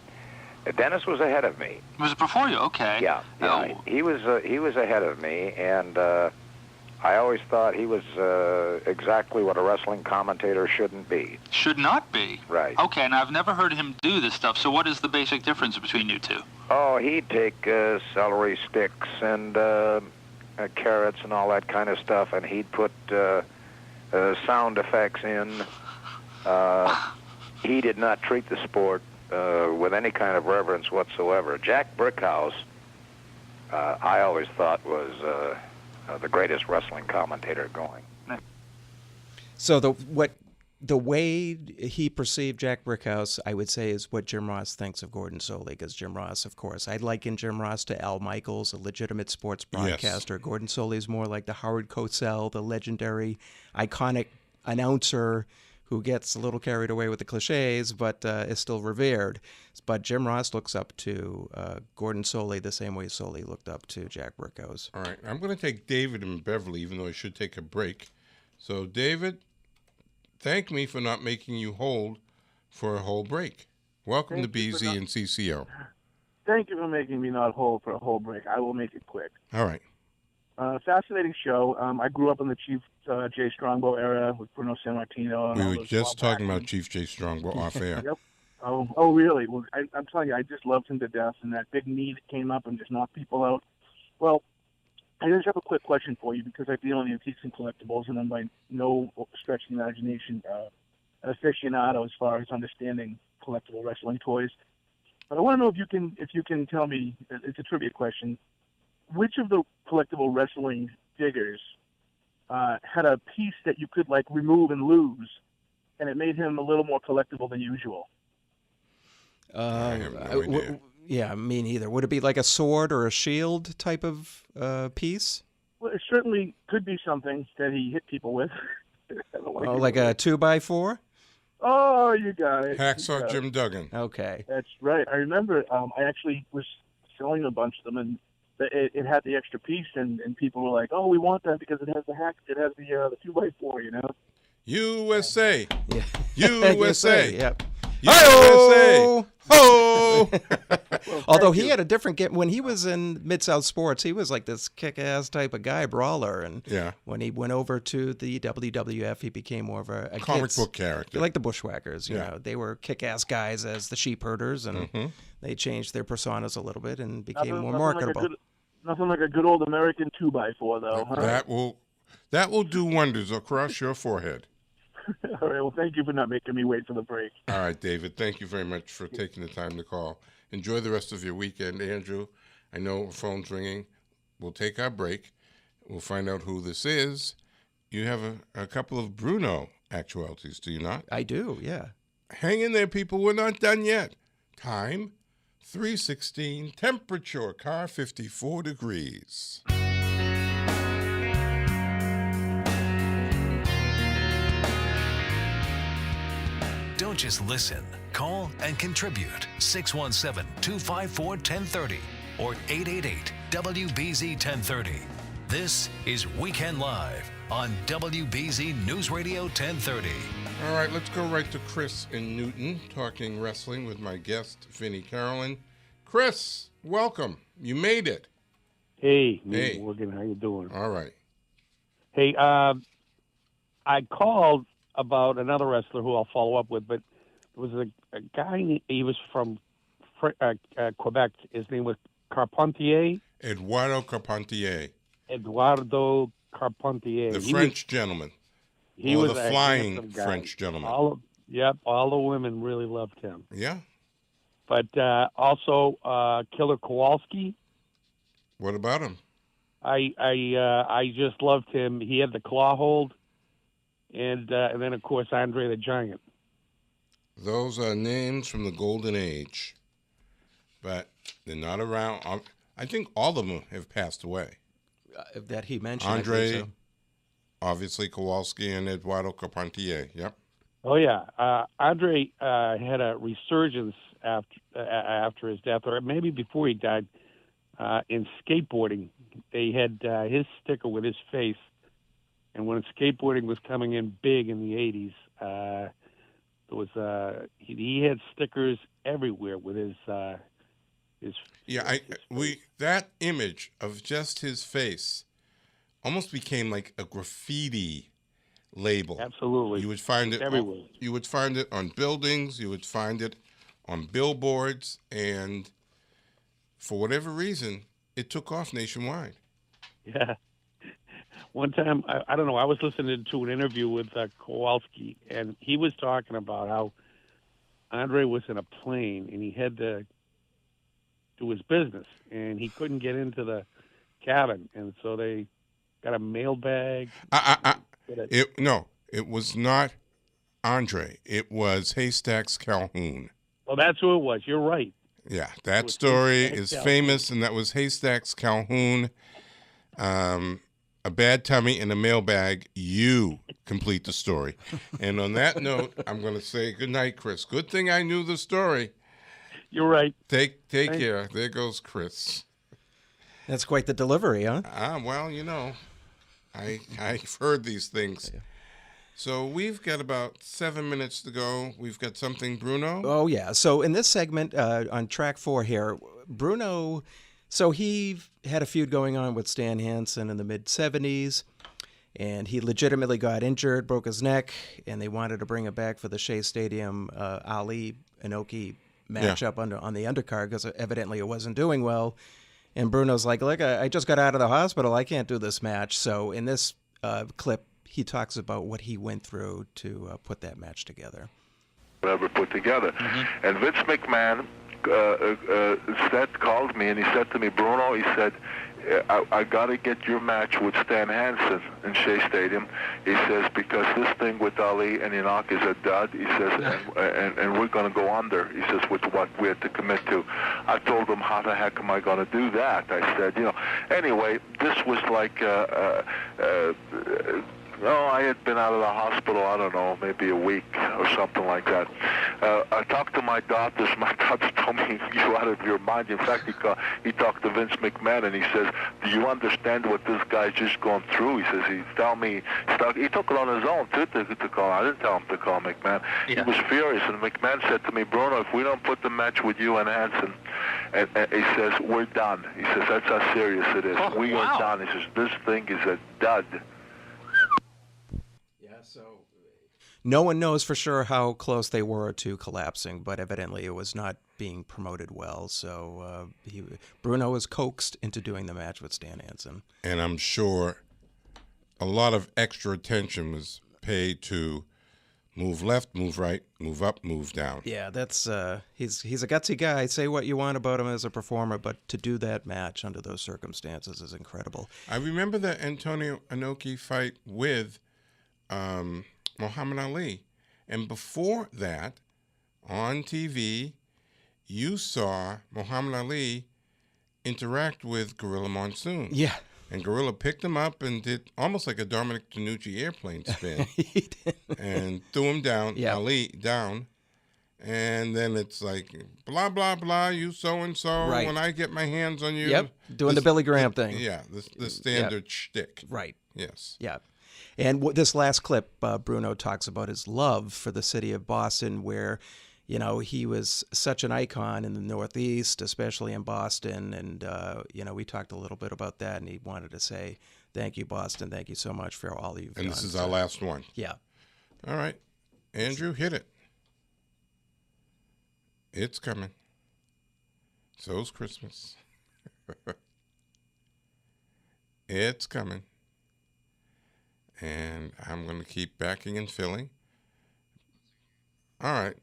Speaker 12: Dennis was ahead of me.
Speaker 6: Was it before you? Okay.
Speaker 12: Yeah. He was ahead of me, and I always thought he was exactly what a wrestling commentator shouldn't be.
Speaker 6: Should not be?
Speaker 12: Right.
Speaker 6: Okay, and I've never heard him do this stuff, so what is the basic difference between you two?
Speaker 12: Oh, he'd take celery sticks and carrots and all that kind of stuff, and he'd put sound effects in. He did not treat the sport with any kind of reverence whatsoever. Jack Brickhouse, I always thought was the greatest wrestling commentator going.
Speaker 3: So the way he perceived Jack Brickhouse, I would say, is what Jim Ross thinks of Gordon Soley, because Jim Ross, of course, I'd liken Jim Ross to Al Michaels, a legitimate sports broadcaster. Yes. Gordon Soley is more like the Howard Cosell, the legendary, iconic announcer who gets a little carried away with the cliches, but is still revered. But Jim Ross looks up to Gordon Soley the same way Soley looked up to Jack Brickhouse.
Speaker 2: All right, I'm going to take David and Beverly, even though I should take a break. So, David, thank me for not making you hold for a whole break. Welcome to BZ and CCO.
Speaker 14: Thank you for making me not hold for a whole break. I will make it quick.
Speaker 2: All right.
Speaker 14: Fascinating show. I grew up in the Chief J. Strongbow era with Bruno Sammartino.
Speaker 2: We were just talking about Chief J. Strongbow off air.
Speaker 14: Yep. Oh, really? Well, I'm telling you, I just loved him to death, and that big knee that came up and just knocked people out. Well, I just have a quick question for you because I deal in antiques and collectibles, and I'm by no stretch of the imagination an aficionado as far as understanding collectible wrestling toys. But I want to know if you can tell me. It's a trivia question. Which of the collectible wrestling figures had a piece that you could like remove and lose, and it made him a little more collectible than usual?
Speaker 2: I have no idea.
Speaker 3: Yeah, me neither. Would it be like a sword or a shield type of piece?
Speaker 14: Well, it certainly could be something that he hit people with.
Speaker 3: Oh, like a 2x4?
Speaker 14: Oh, you got it.
Speaker 2: Hacksaw Jim Duggan.
Speaker 3: Okay.
Speaker 14: That's right. I remember I actually was selling a bunch of them, and it had the extra piece, and people were like, "Oh, we want that because it has the it has the 2x4, you know."
Speaker 2: USA.
Speaker 3: Yeah.
Speaker 2: USA.
Speaker 3: Yep.
Speaker 2: USA. Ho!
Speaker 3: Although he had a different get when he was in Mid-South Sports, he was like this kick-ass type of guy, brawler, and when he went over to the WWF, he became more of a
Speaker 2: comic book character,
Speaker 3: like the Bushwhackers. You know, they were kick-ass guys as the sheep herders, and they changed their personas a little bit and became more marketable.
Speaker 14: Nothing like a good old American 2x4, though. Huh?
Speaker 2: That will do wonders across your forehead.
Speaker 14: All right. Well, thank you for not making me wait for the break.
Speaker 2: All right, David. Thank you very much for taking the time to call. Enjoy the rest of your weekend, Andrew. I know phone's ringing. We'll take our break. We'll find out who this is. You have a couple of Bruno actualities, do you not?
Speaker 3: I do, yeah.
Speaker 2: Hang in there, people. We're not done yet. Time, 3:16. Temperature, car 54 degrees.
Speaker 1: Don't just listen. Call and contribute. 617-254-1030 or 888-WBZ-1030. This is Weekend Live on WBZ News Radio 1030.
Speaker 2: All right, let's go right to Chris in Newton, talking wrestling with my guest, Vinnie Carolyn. Chris, welcome. You made it.
Speaker 15: Hey. Morgan, how you doing?
Speaker 2: All right.
Speaker 15: Hey, I called about another wrestler who I'll follow up with, but there was a guy, he was from Quebec. His name was Carpentier.
Speaker 2: Eduardo Carpentier.
Speaker 15: The
Speaker 2: French gentleman.
Speaker 15: He was
Speaker 2: the flying French gentleman.
Speaker 15: All the women really loved him.
Speaker 2: Yeah.
Speaker 15: But also Killer Kowalski.
Speaker 2: What about him?
Speaker 15: I just loved him. He had the claw hold. And then, of course, Andre the Giant.
Speaker 2: Those are names from the Golden Age, but they're not around. I think all of them have passed away.
Speaker 3: That he mentioned.
Speaker 2: Andre, obviously Kowalski, and Eduardo Carpentier. Yep.
Speaker 15: Oh yeah, Andre had a resurgence after his death, or maybe before he died. In skateboarding, they had his sticker with his face. And when skateboarding was coming in big in the 80s, there was he had stickers everywhere with his.
Speaker 2: Yeah, that image of just his face almost became like a graffiti label.
Speaker 15: Absolutely,
Speaker 2: you would find it
Speaker 15: everywhere.
Speaker 2: You would find it on buildings. You would find it on billboards, and for whatever reason, it took off nationwide.
Speaker 15: Yeah. One time, I don't know, I was listening to an interview with Kowalski, and he was talking about how Andre was in a plane, and he had to do his business, and he couldn't get into the cabin, and so they got a mailbag.
Speaker 2: No, it was not Andre. It was Haystacks Calhoun.
Speaker 15: Well, that's who it was. You're right.
Speaker 2: Yeah, that story is famous, and that was Haystacks Calhoun. A bad tummy in a mailbag, you complete the story. And on that note, I'm going to say good night, Chris. Good thing I knew the story.
Speaker 15: You're right.
Speaker 2: Take care. There goes Chris.
Speaker 3: That's quite the delivery, huh?
Speaker 2: Well, you know, I've heard these things. So we've got about 7 minutes to go. We've got something, Bruno?
Speaker 3: Oh, yeah. So in this segment, on track 4 here, Bruno... So he had a feud going on with Stan Hansen in the mid-'70s, and he legitimately got injured, broke his neck, and they wanted to bring him back for the Shea Stadium Ali Inoki matchup on the undercard because evidently it wasn't doing well. And Bruno's like, look, I just got out of the hospital. I can't do this match. So in this clip, he talks about what he went through to put that match together.
Speaker 16: Ever put together. And Vince McMahon called me and he said to me, Bruno, he said, I got to get your match with Stan Hansen in Shea Stadium. He says, because this thing with Ali and Enoch is a dud. He says, and we're going to go under. He says, with what we had to commit to. I told him, how the heck am I going to do that? I said, anyway, this was like, I had been out of the hospital, I don't know, maybe a week or something like that. I talked to my doctors. My doctor told me, you're out of your mind. In fact, he talked to Vince McMahon, and he says, do you understand what this guy's just gone through? He says, he took it on his own, too, to call. I didn't tell him to call McMahon. Yeah. He was furious, and McMahon said to me, Bruno, if we don't put the match with you and Hansen, and he says, we're done. He says, that's how serious it is. We are done. He says, this thing is a dud.
Speaker 3: No one knows for sure how close they were to collapsing, but evidently it was not being promoted well. So Bruno was coaxed into doing the match with Stan Hansen.
Speaker 2: And I'm sure a lot of extra attention was paid to move left, move right, move up, move down.
Speaker 3: Yeah, that's he's a gutsy guy. Say what you want about him as a performer, but to do that match under those circumstances is incredible.
Speaker 2: I remember the Antonio Inoki fight with Muhammad Ali. And before that, on TV, you saw Muhammad Ali interact with Gorilla Monsoon.
Speaker 3: Yeah.
Speaker 2: And Gorilla picked him up and did almost like a Dominic DeNucci airplane spin.
Speaker 3: He did.
Speaker 2: And threw him down, Ali down. And then it's like, blah, blah, blah, you so-and-so,
Speaker 3: right.
Speaker 2: When I get my hands on you.
Speaker 3: Yep, doing the Billy Graham thing.
Speaker 2: Yeah, the standard shtick.
Speaker 3: Right.
Speaker 2: Yes.
Speaker 3: Yeah. And this last clip, Bruno talks about his love for the city of Boston, where, he was such an icon in the Northeast, especially in Boston. And, we talked a little bit about that, and he wanted to say, thank you, Boston. Thank you so much for all you've done.
Speaker 2: And this is our last one.
Speaker 3: Yeah.
Speaker 2: All right. Andrew, hit it. It's coming. So's Christmas. It's coming. And I'm going to keep backing and filling. All right.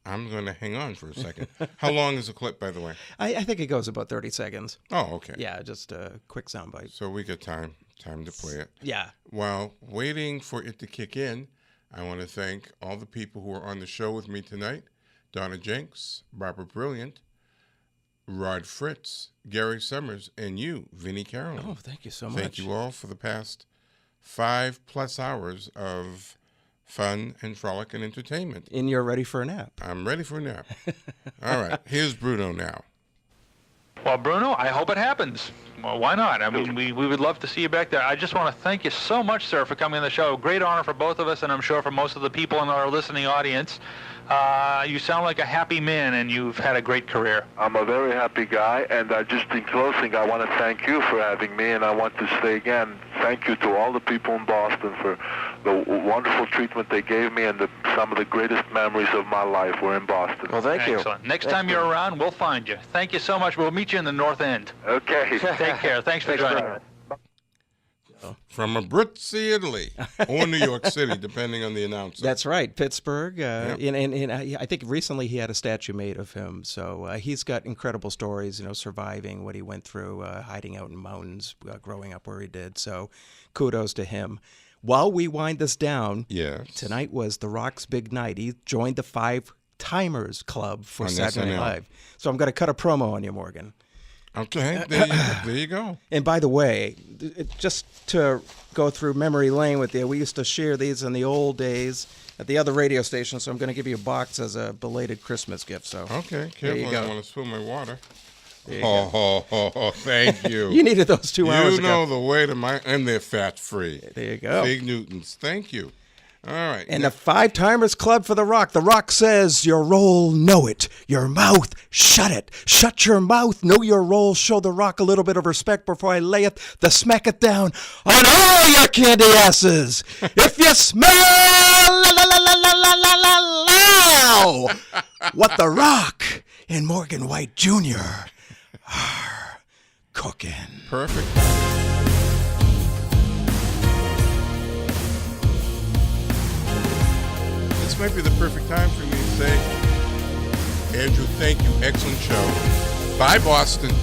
Speaker 2: I'm going to hang on for a second. How long is the clip, by the way?
Speaker 3: I think it goes about 30 seconds.
Speaker 2: Oh, okay.
Speaker 3: Yeah, just a quick soundbite.
Speaker 2: So we got time to play it.
Speaker 3: Yeah.
Speaker 2: While waiting for it to kick in, I want to thank all the people who are on the show with me tonight. Donna Jenks, Barbara Brilliant, Rod Fritz, Gary Summers, and you, Vinnie Carolyn.
Speaker 3: Oh, thank you so much.
Speaker 2: Thank you all for the past 5+ hours of fun and frolic and entertainment.
Speaker 3: And you're ready for a nap.
Speaker 2: I'm ready for a nap. All right, here's Bruno now.
Speaker 6: Well, Bruno, I hope it happens. Well, why not? I mean, we would love to see you back there. I just want to thank you so much, sir, for coming on the show. Great honor for both of us, and I'm sure for most of the people in our listening audience. You sound like a happy man, and you've had a great career.
Speaker 16: I'm a very happy guy, and just in closing, I want to thank you for having me, and I want to say again, thank you to all the people in Boston for the wonderful treatment they gave me, and some of the greatest memories of my life were in Boston.
Speaker 12: Well, thank you.
Speaker 6: Excellent. Next time you're around, we'll find you. Thank you so much. We'll meet you in the North End.
Speaker 16: Okay.
Speaker 6: Take care. Thanks for joining.
Speaker 2: From Abruzzi, Italy, or New York City, depending on the announcer.
Speaker 3: That's right, Pittsburgh.
Speaker 2: Yep.
Speaker 3: And I think recently he had a statue made of him. So he's got incredible stories, surviving what he went through, hiding out in mountains, growing up where he did. So kudos to him. While we wind this down, tonight was The Rock's big night. He joined the 5 Timers Club for
Speaker 2: On
Speaker 3: Saturday Night
Speaker 2: SNL.
Speaker 3: Live. So I'm going to cut a promo on you, Morgan.
Speaker 2: Okay, there you go.
Speaker 3: And by the way, just to go through memory lane with you, we used to share these in the old days at the other radio station, so I'm going to give you a box as a belated Christmas gift. So
Speaker 2: Okay,
Speaker 3: there you
Speaker 2: careful,
Speaker 3: go.
Speaker 2: I want to spill my water.
Speaker 3: There you go.
Speaker 2: Thank you.
Speaker 3: You needed those 2 hours
Speaker 2: You know the way to and they're fat-free.
Speaker 3: There you go.
Speaker 2: Big Newtons. Thank you. All right.
Speaker 3: And the 5 Timers Club for The Rock. The Rock says, your role, know it. Your mouth, shut it. Shut your mouth, know your role. Show The Rock a little bit of respect before I lay it, the smack it down on all your candy asses. If you smell what The Rock and Morgan White Jr. are cooking.
Speaker 2: Perfect. This might be the perfect time for me to say, Andrew, thank you. Excellent show. Bye, Boston.